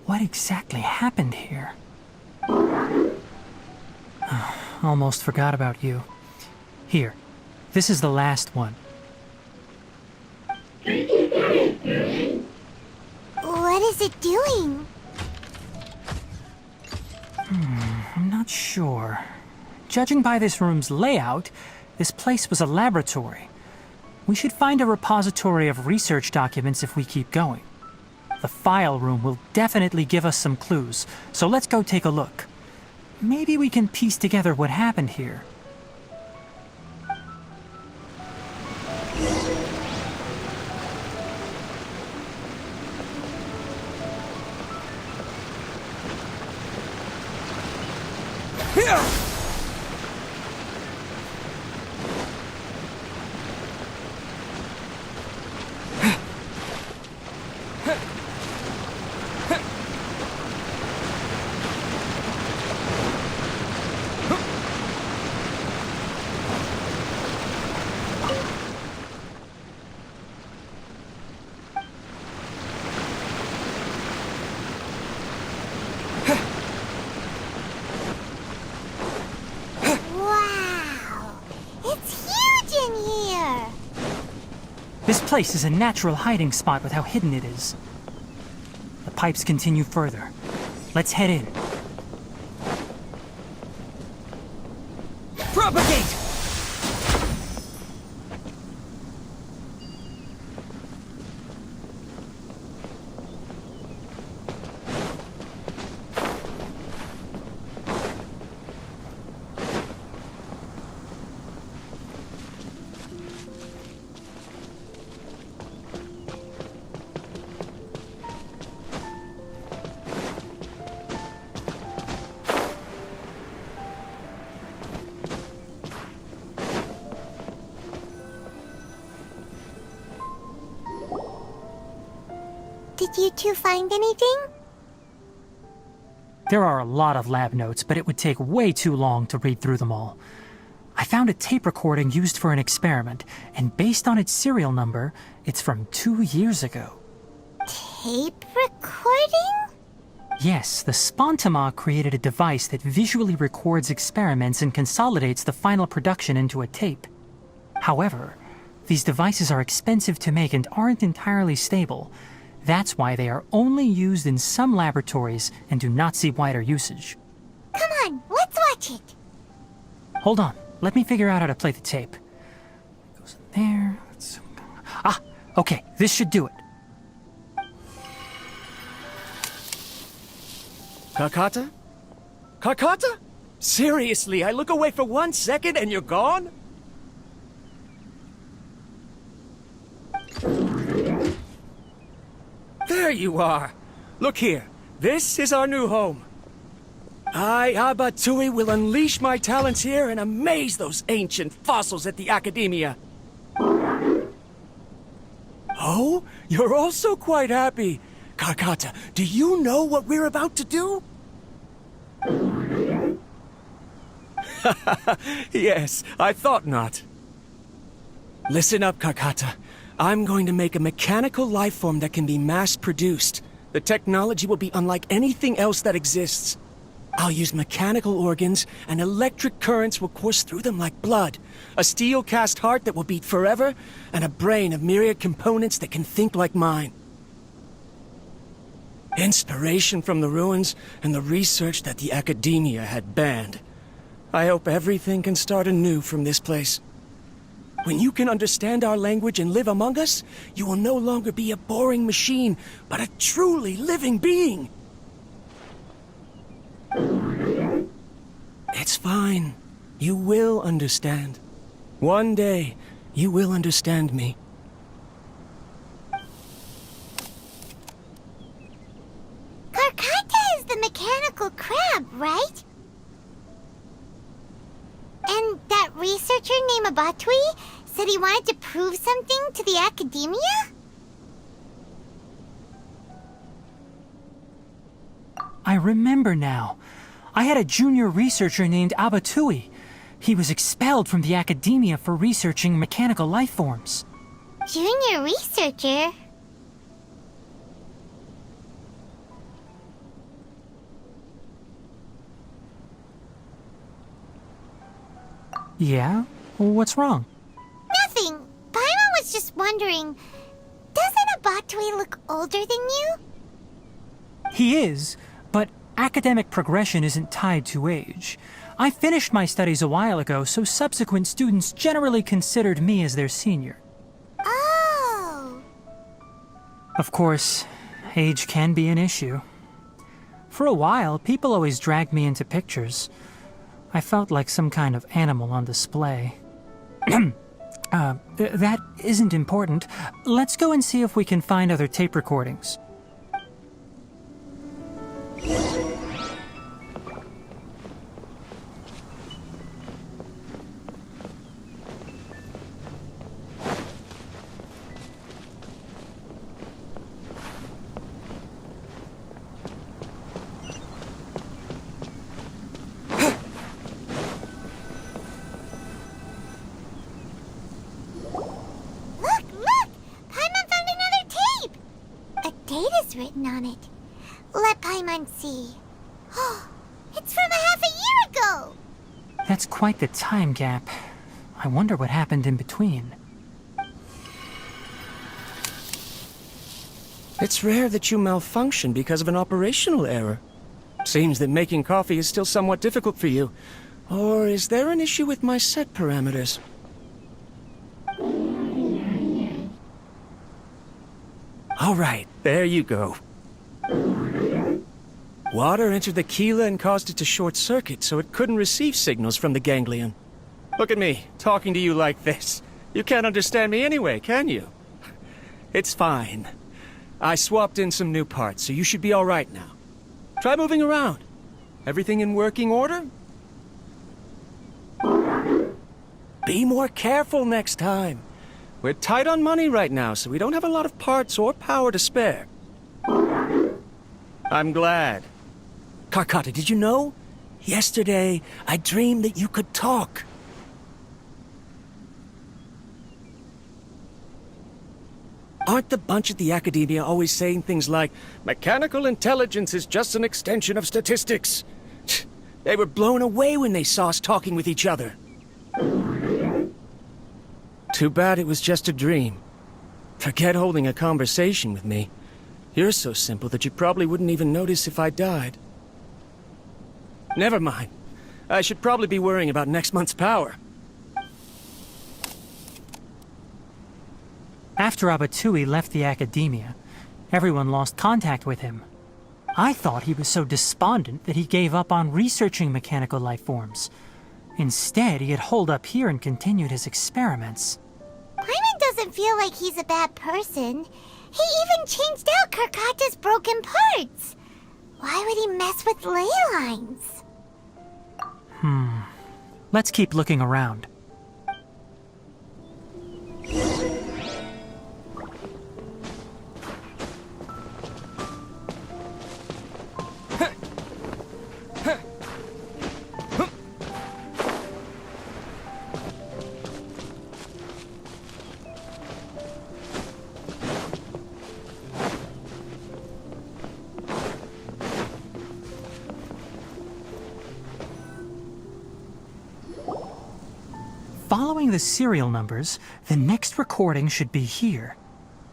What exactly happened here? Almost forgot about you. Here, this is the last one. What is it doing? I'm not sure. Judging by this room's layout, this place was a laboratory. We should find a repository of research documents if we keep going. The file room will definitely give us some clues, so let's go take a look. Maybe we can piece together what happened here. Wow! It's huge in here! This place is a natural hiding spot with how hidden it is. The pipes continue further. Let's head in. Propagate! Did you two find anything? There are a lot of lab notes, but it would take way too long to read through them all. I found a tape recording used for an experiment, and based on its serial number, it's from 2 years ago. Tape recording? Yes, the Spontama created a device that visually records experiments and consolidates the final production into a tape. However, these devices are expensive to make and aren't entirely stable. That's why they are only used in some laboratories and do not see wider usage. Come on, let's watch it. Hold on, let me figure out how to play the tape. It goes in there. Okay, this should do it. Karkata? Karkata? Seriously, I look away for 1 second and you're gone? There you are. Look here. This is our new home. I, Abatui, will unleash my talents here and amaze those ancient fossils at the Academia. Oh, you're also quite happy. Karkata, do you know what we're about to do? Yes, I thought not. Listen up, Karkata. I'm going to make a mechanical life form that can be mass-produced. The technology will be unlike anything else that exists. I'll use mechanical organs, and electric currents will course through them like blood. A steel-cast heart that will beat forever, and a brain of myriad components that can think like mine. Inspiration from the ruins and the research that the Academia had banned. I hope everything can start anew from this place. When you can understand our language and live among us, you will no longer be a boring machine, but a truly living being. It's fine. You will understand. One day, you will understand me. Karkata is the mechanical crab, right? And that researcher named Abatui said he wanted to prove something to the academia? I remember now. I had a junior researcher named Abatui. He was expelled from the academia for researching mechanical life forms. Junior researcher? Yeah? What's wrong? Nothing. Paimon was just wondering, doesn't Abatui look older than you? He is, but academic progression isn't tied to age. I finished my studies a while ago, so subsequent students generally considered me as their senior. Oh. Of course, age can be an issue. For a while, people always dragged me into pictures. I felt like some kind of animal on display. That isn't important. Let's go and see if we can find other tape recordings. Written on it. Let Paimon see. Oh, it's from a half a year ago! That's quite the time gap. I wonder what happened in between. It's rare that you malfunction because of an operational error. Seems that making coffee is still somewhat difficult for you. Or is there an issue with my set parameters? All right, there you go. Water entered the chela and caused it to short circuit, so it couldn't receive signals from the ganglion. Look at me, talking to you like this. You can't understand me anyway, can you? It's fine. I swapped in some new parts, so you should be all right now. Try moving around. Everything in working order? Be more careful next time. We're tight on money right now, so we don't have a lot of parts or power to spare. I'm glad. Karkata, did you know? Yesterday, I dreamed that you could talk. Aren't the bunch at the Academia always saying things like, mechanical intelligence is just an extension of statistics? They were blown away when they saw us talking with each other. Too bad it was just a dream. Forget holding a conversation with me. You're so simple that you probably wouldn't even notice if I died. Never mind. I should probably be worrying about next month's power. After Abatui left the academia, everyone lost contact with him. I thought he was so despondent that he gave up on researching mechanical life forms. Instead, he had holed up here and continued his experiments. Paimon doesn't feel like he's a bad person. He even changed out Karkata's broken parts. Why would he mess with ley lines? Let's keep looking around. Following the serial numbers, the next recording should be here.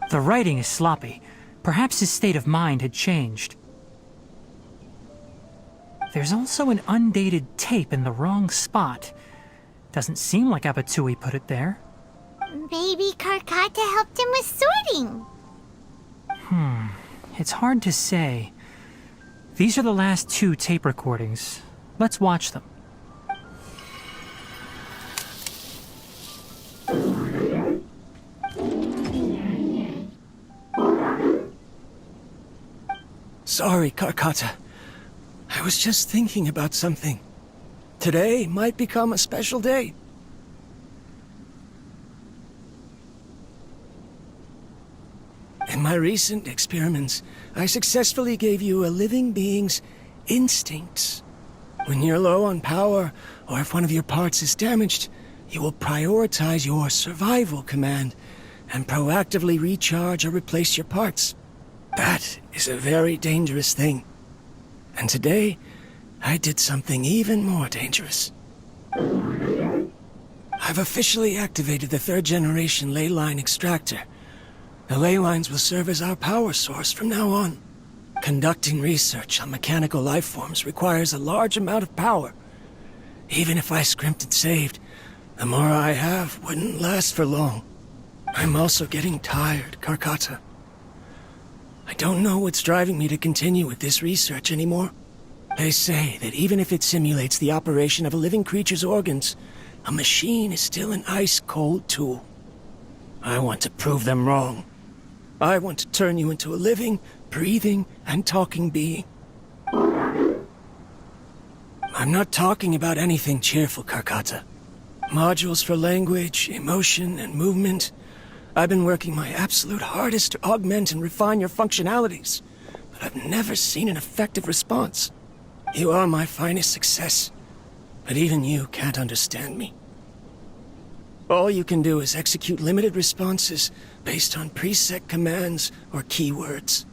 The writing is sloppy. Perhaps his state of mind had changed. There's also an undated tape in the wrong spot. Doesn't seem like Abatui put it there. Maybe Karkata helped him with sorting. It's hard to say. These are the last two tape recordings. Let's watch them. Sorry, Karkata. I was just thinking about something. Today might become a special day. In my recent experiments, I successfully gave you a living being's instincts. When you're low on power, or if one of your parts is damaged, you will prioritize your survival command and proactively recharge or replace your parts. That is a very dangerous thing. And today, I did something even more dangerous. I've officially activated the 3rd generation ley line extractor. The ley lines will serve as our power source from now on. Conducting research on mechanical life forms requires a large amount of power. Even if I scrimped and saved, the more I have wouldn't last for long. I'm also getting tired, Karkata. I don't know what's driving me to continue with this research anymore. They say that even if it simulates the operation of a living creature's organs, a machine is still an ice-cold tool. I want to prove them wrong. I want to turn you into a living, breathing, and talking being. I'm not talking about anything cheerful, Karkata. Modules for language, emotion, and movement. I've been working my absolute hardest to augment and refine your functionalities, but I've never seen an effective response. You are my finest success, but even you can't understand me. All you can do is execute limited responses based on preset commands or keywords.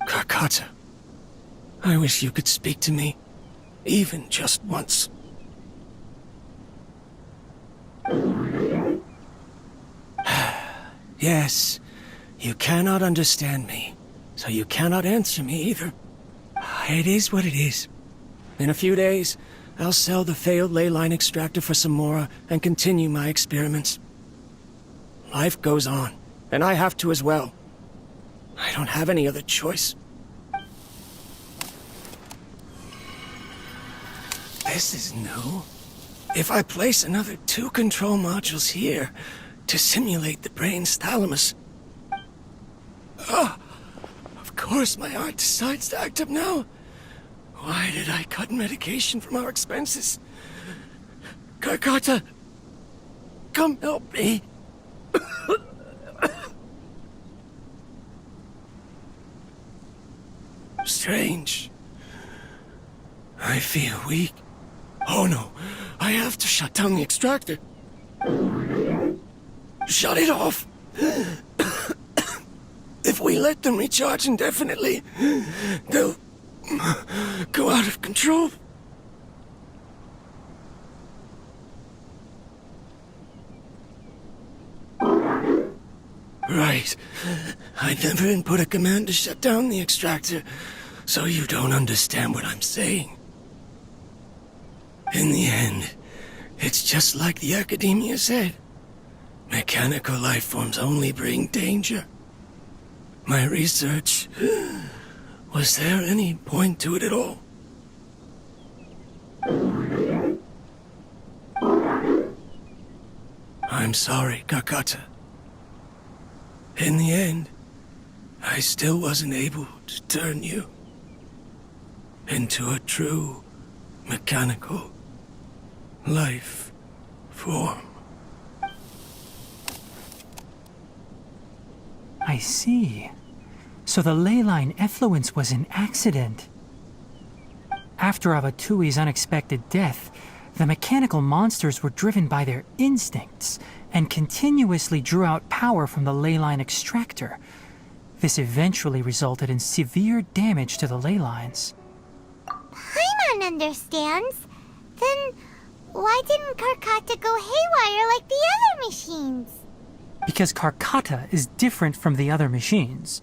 Karkata, I wish you could speak to me, even just once. Yes, you cannot understand me, so you cannot answer me either. It is what it is. In a few days, I'll sell the failed ley line extractor for some more and continue my experiments. Life goes on, and I have to as well. I don't have any other choice. This is new. If I place another 2 control modules here to simulate the brain's thalamus... Of course my heart decides to act up now. Why did I cut medication from our expenses? Karkata, come help me. Strange. I feel weak. Oh no, I have to shut down the extractor. Shut it off. If we let them recharge indefinitely, they'll go out of control. Right. I never input a command to shut down the extractor, so you don't understand what I'm saying. In the end, it's just like the academia said. Mechanical life forms only bring danger. My research... Was there any point to it at all? I'm sorry, Karkata. In the end, I still wasn't able to turn you into a true mechanical life form. I see. So the ley line effluence was an accident. After Avatui's unexpected death, the mechanical monsters were driven by their instincts and continuously drew out power from the ley line extractor. This eventually resulted in severe damage to the ley lines. Paimon understands. Then why didn't Karkata go haywire like the other machines? Because Karkata is different from the other machines.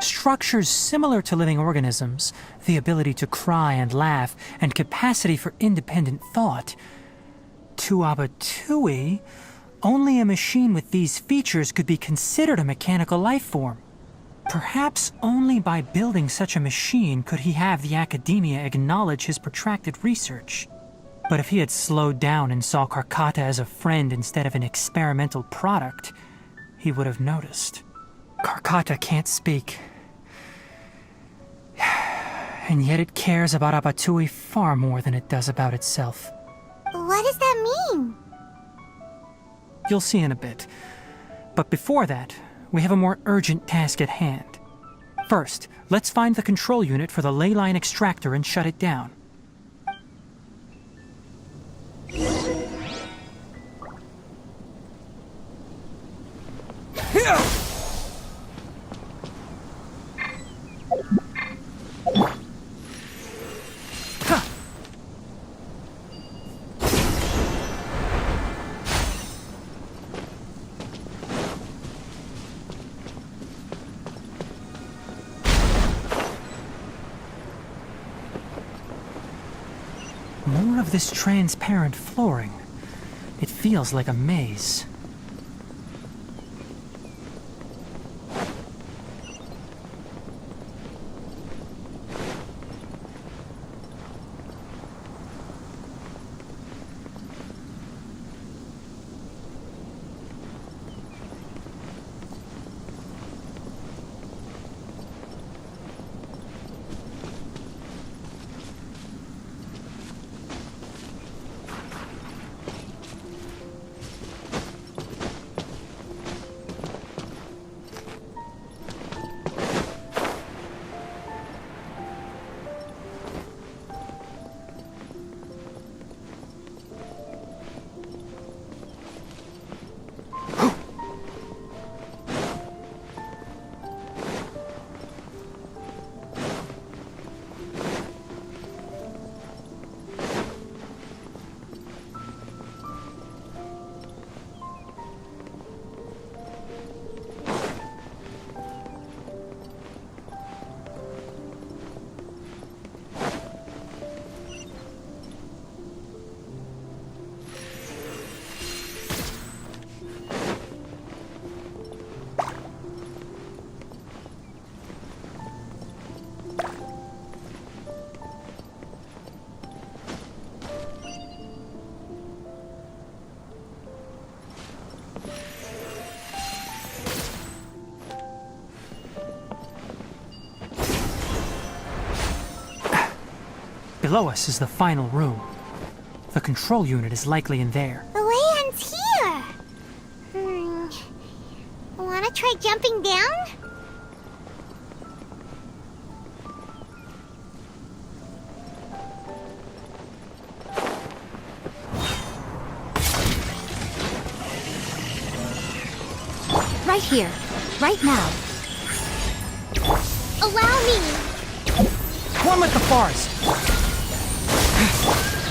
Structures similar to living organisms, the ability to cry and laugh, and capacity for independent thought. To Abatui, only a machine with these features could be considered a mechanical life form. Perhaps only by building such a machine could he have the academia acknowledge his protracted research. But if he had slowed down and saw Karkata as a friend instead of an experimental product, he would have noticed. Karkata can't speak. and yet it cares about Abatui far more than it does about itself. What does that mean? You'll see in a bit. But before that, we have a more urgent task at hand. First, let's find the control unit for the ley line extractor and shut it down. More of this transparent flooring. It feels like a maze. Below us is the final room. The control unit is likely in there. The way ends here. Wanna try jumping down? Right here. Right now. Allow me! One with the forest!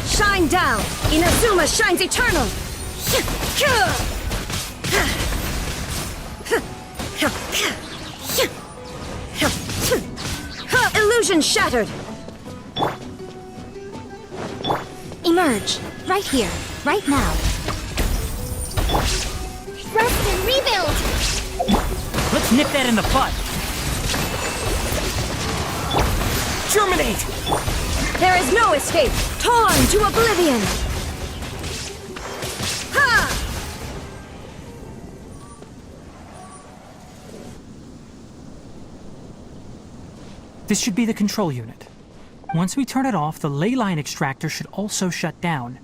Shine down! Inazuma shines eternal! Illusion shattered! Emerge. Right here. Right now. Rest and rebuild! Let's nip that in the bud! Germinate! There is no escape! Torn to oblivion! Ha! This should be the control unit. Once we turn it off, the ley line extractor should also shut down.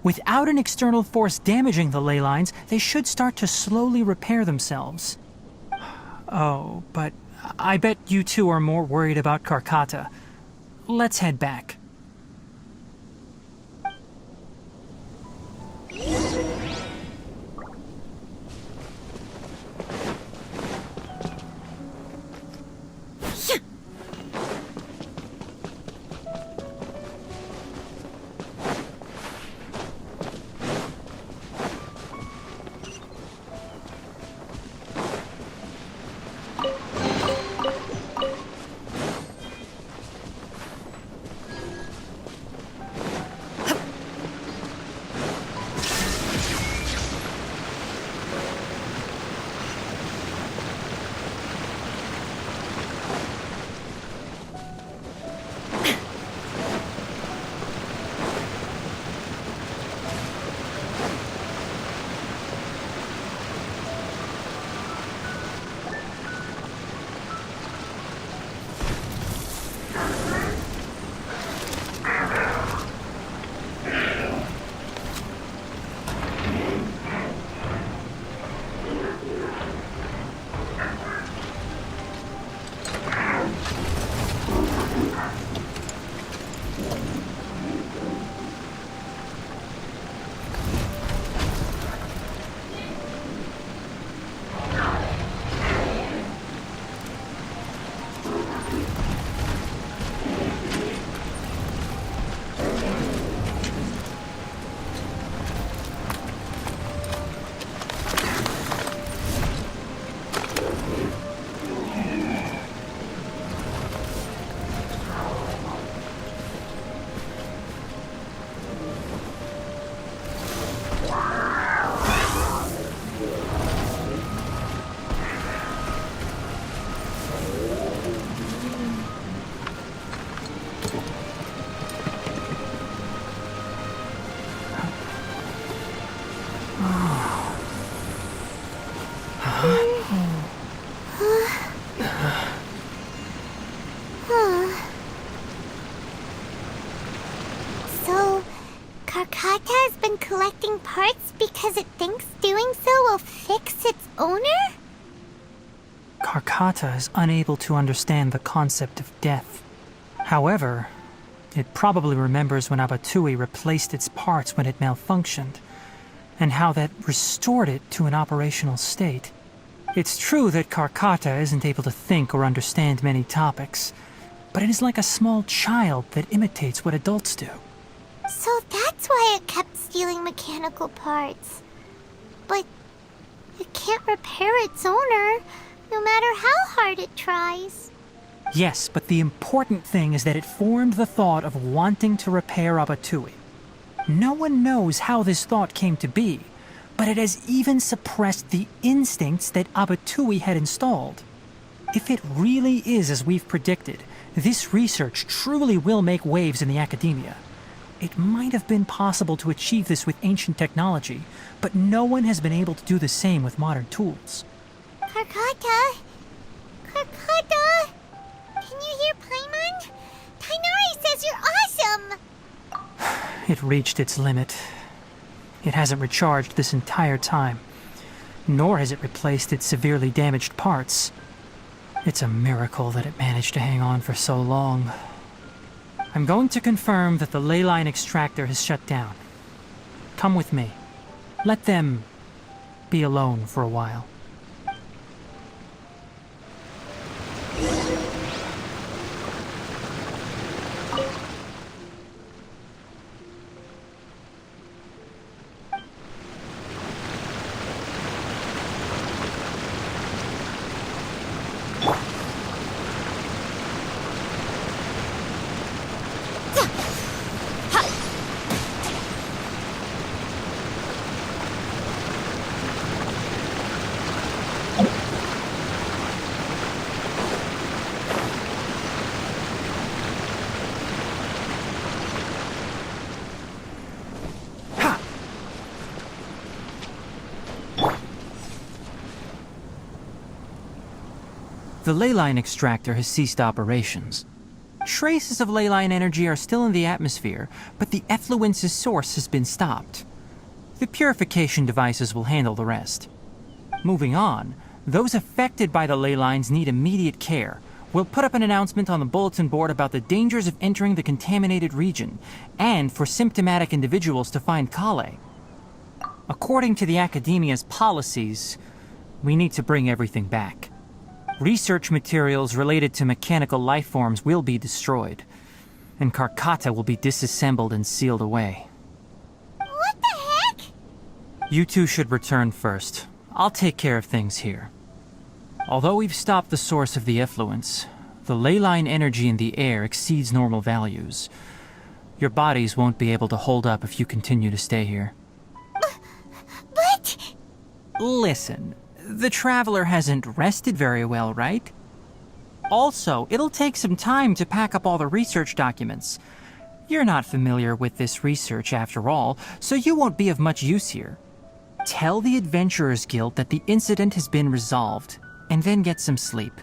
Without an external force damaging the ley lines, they should start to slowly repair themselves. Oh, but I bet you two are more worried about Karkata. Let's head back. Karkata has been collecting parts because it thinks doing so will fix its owner? Karkata is unable to understand the concept of death. However, it probably remembers when Abatui replaced its parts when it malfunctioned, and how that restored it to an operational state. It's true that Karkata isn't able to think or understand many topics, but it is like a small child that imitates what adults do. So that's why it kept stealing mechanical parts. But it can't repair its owner, no matter how hard it tries. Yes, but the important thing is that it formed the thought of wanting to repair Abatui. No one knows how this thought came to be, but it has even suppressed the instincts that Abatui had installed. If it really is as we've predicted, this research truly will make waves in the academia. It might have been possible to achieve this with ancient technology, but no one has been able to do the same with modern tools. Karkata? Karkata? Can you hear Paimon? Tighnari says you're awesome! It reached its limit. It hasn't recharged this entire time, nor has it replaced its severely damaged parts. It's a miracle that it managed to hang on for so long. I'm going to confirm that the ley line extractor has shut down. Come with me. Let them be alone for a while. The ley line extractor has ceased operations. Traces of ley line energy are still in the atmosphere, but the effluence's source has been stopped. The purification devices will handle the rest. Moving on, those affected by the ley lines need immediate care. We'll put up an announcement on the bulletin board about the dangers of entering the contaminated region, and for symptomatic individuals to find Kale. According to the Academia's policies, we need to bring everything back. Research materials related to mechanical life forms will be destroyed, and Karkata will be disassembled and sealed away. What the heck? You two should return first. I'll take care of things here. Although we've stopped the source of the effluence, the ley line energy in the air exceeds normal values. Your bodies won't be able to hold up if you continue to stay here. But... Listen. The Traveler hasn't rested very well, right? Also, it'll take some time to pack up all the research documents. You're not familiar with this research after all, so you won't be of much use here. Tell the Adventurers Guild that the incident has been resolved, and then get some sleep.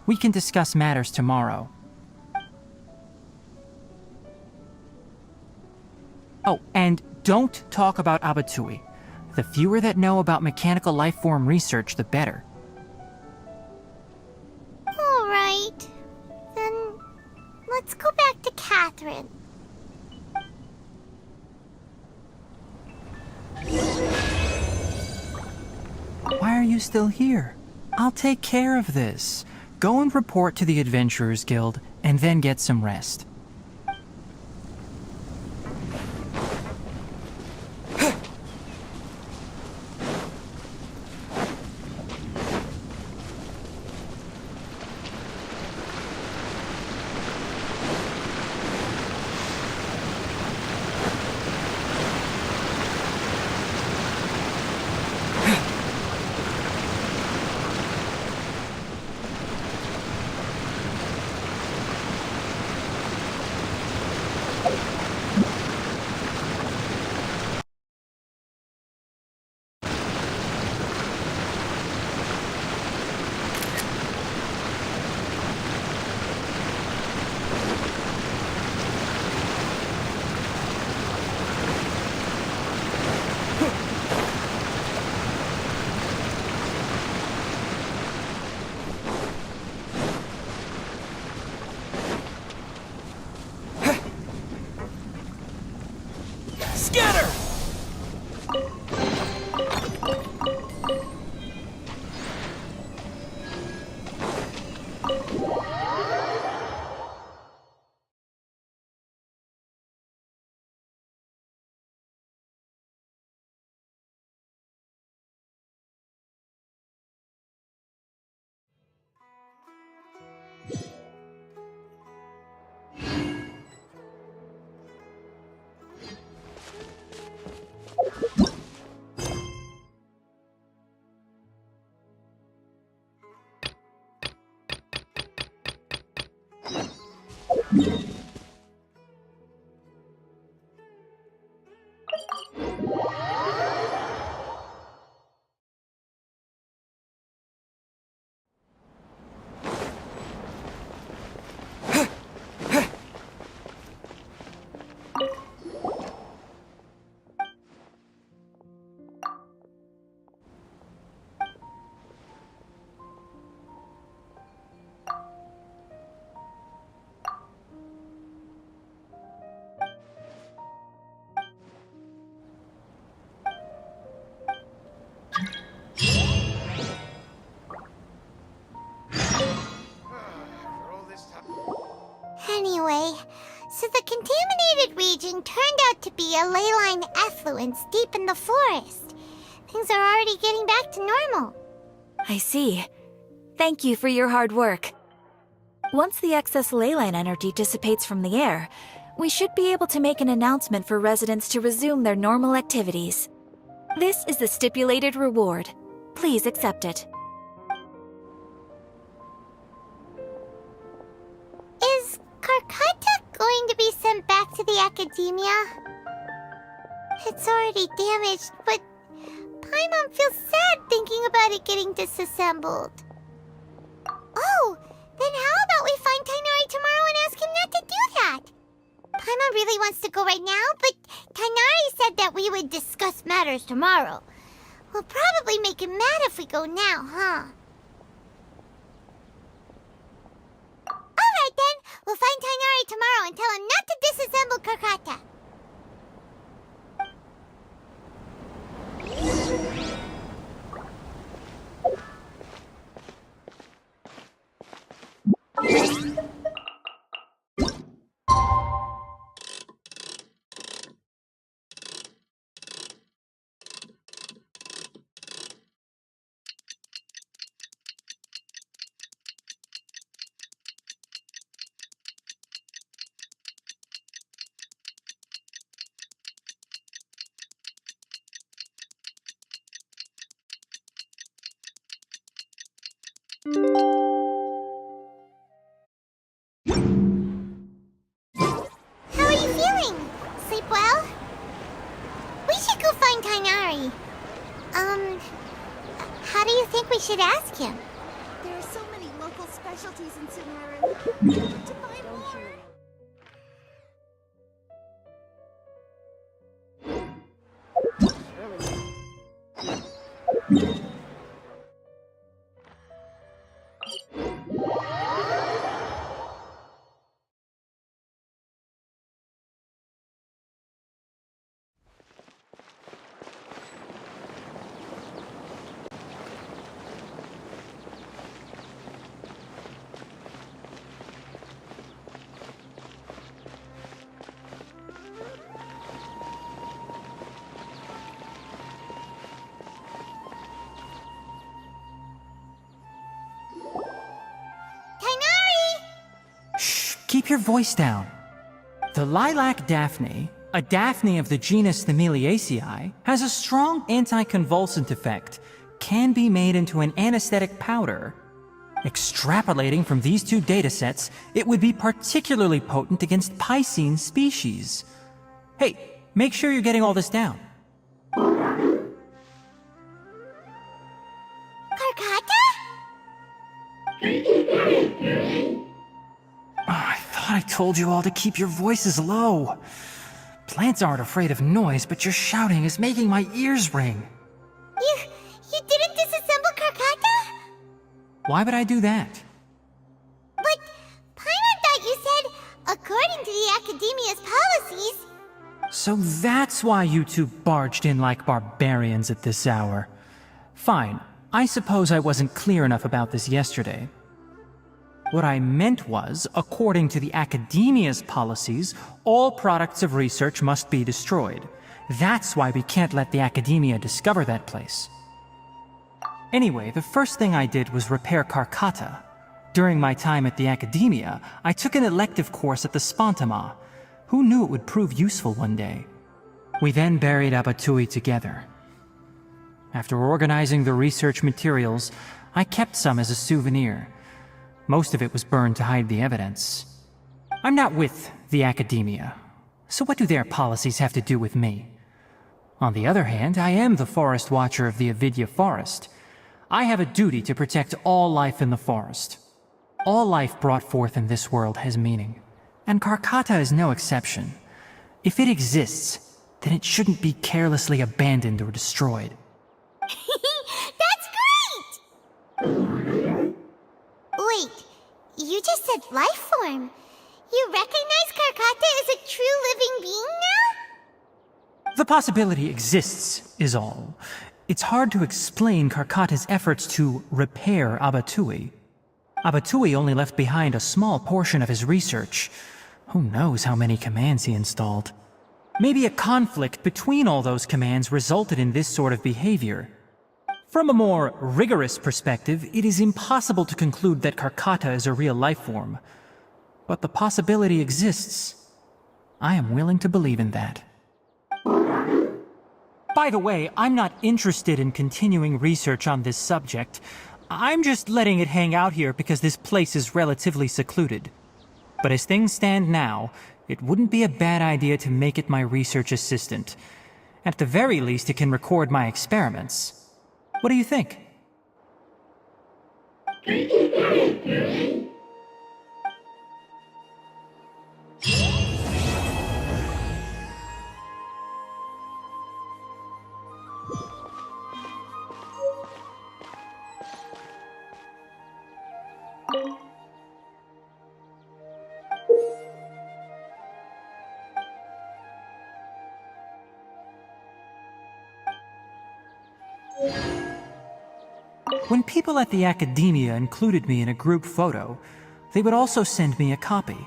We can discuss matters tomorrow. Oh, and don't talk about Abatui. The fewer that know about mechanical life form research, the better. All right. Then let's go back to Catherine. Why are you still here? I'll take care of this. Go and report to the Adventurers Guild, and then get some rest. region turned out to be a ley line effluence deep in the forest. Things are already getting back to normal. I see. Thank you for your hard work. Once the excess ley line energy dissipates from the air, we should be able to make an announcement for residents to resume their normal activities. This is the stipulated reward. Please accept it. Is Karkata going to be sent back to the academia? It's already damaged, but Paimon feels sad thinking about it getting disassembled. Oh, then how about we find Tighnari tomorrow and ask him not to do that? Paimon really wants to go right now, but Tighnari said that we would discuss matters tomorrow. We'll probably make him mad if we go now, huh? Alright then, we'll find Tighnari tomorrow and tell him not to disassemble Karkata. How are you feeling? Sleep well? We should go find Tighnari. How do you think we should ask him? There are so many local specialties in Tighnari. We need to find more. Keep your voice down. The lilac daphne, a daphne of the genus Thymilaceae, has a strong anticonvulsant effect, can be made into an anesthetic powder. Extrapolating from these two datasets, it would be particularly potent against Piscine species. Hey, make sure you're getting all this down. Karkata? I thought I told you all to keep your voices low. Plants aren't afraid of noise, but your shouting is making my ears ring. You didn't disassemble Karkata? Why would I do that? But Paimon thought you said, according to the Academia's policies... So that's why you two barged in like barbarians at this hour. Fine, I suppose I wasn't clear enough about this yesterday. What I meant was, according to the Academia's policies, all products of research must be destroyed. That's why we can't let the Academia discover that place. Anyway, the first thing I did was repair Karkata. During my time at the Academia, I took an elective course at the Spontama. Who knew it would prove useful one day? We then buried Abatui together. After organizing the research materials, I kept some as a souvenir. Most of it was burned to hide the evidence. I'm not with the Academia, so what do their policies have to do with me? On the other hand, I am the Forest Watcher of the Avidya Forest. I have a duty to protect all life in the forest. All life brought forth in this world has meaning, and Karkata is no exception. If it exists, then it shouldn't be carelessly abandoned or destroyed. That's great! Wait, you just said life form. You recognize Karkata as a true living being now? The possibility exists, is all. It's hard to explain Karkata's efforts to repair Abatui. Abatui only left behind a small portion of his research. Who knows how many commands he installed? Maybe a conflict between all those commands resulted in this sort of behavior. From a more rigorous perspective, it is impossible to conclude that Karkata is a real life form. But the possibility exists. I am willing to believe in that. By the way, I'm not interested in continuing research on this subject. I'm just letting it hang out here because this place is relatively secluded. But as things stand now, it wouldn't be a bad idea to make it my research assistant. At the very least, it can record my experiments. What do you think? When people at the academia included me in a group photo, they would also send me a copy.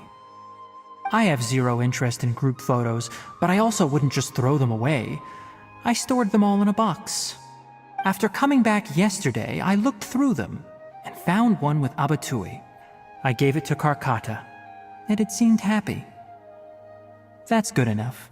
I have zero interest in group photos, but I also wouldn't just throw them away. I stored them all in a box. After coming back yesterday, I looked through them and found one with Abatui. I gave it to Karkata, and it seemed happy. That's good enough.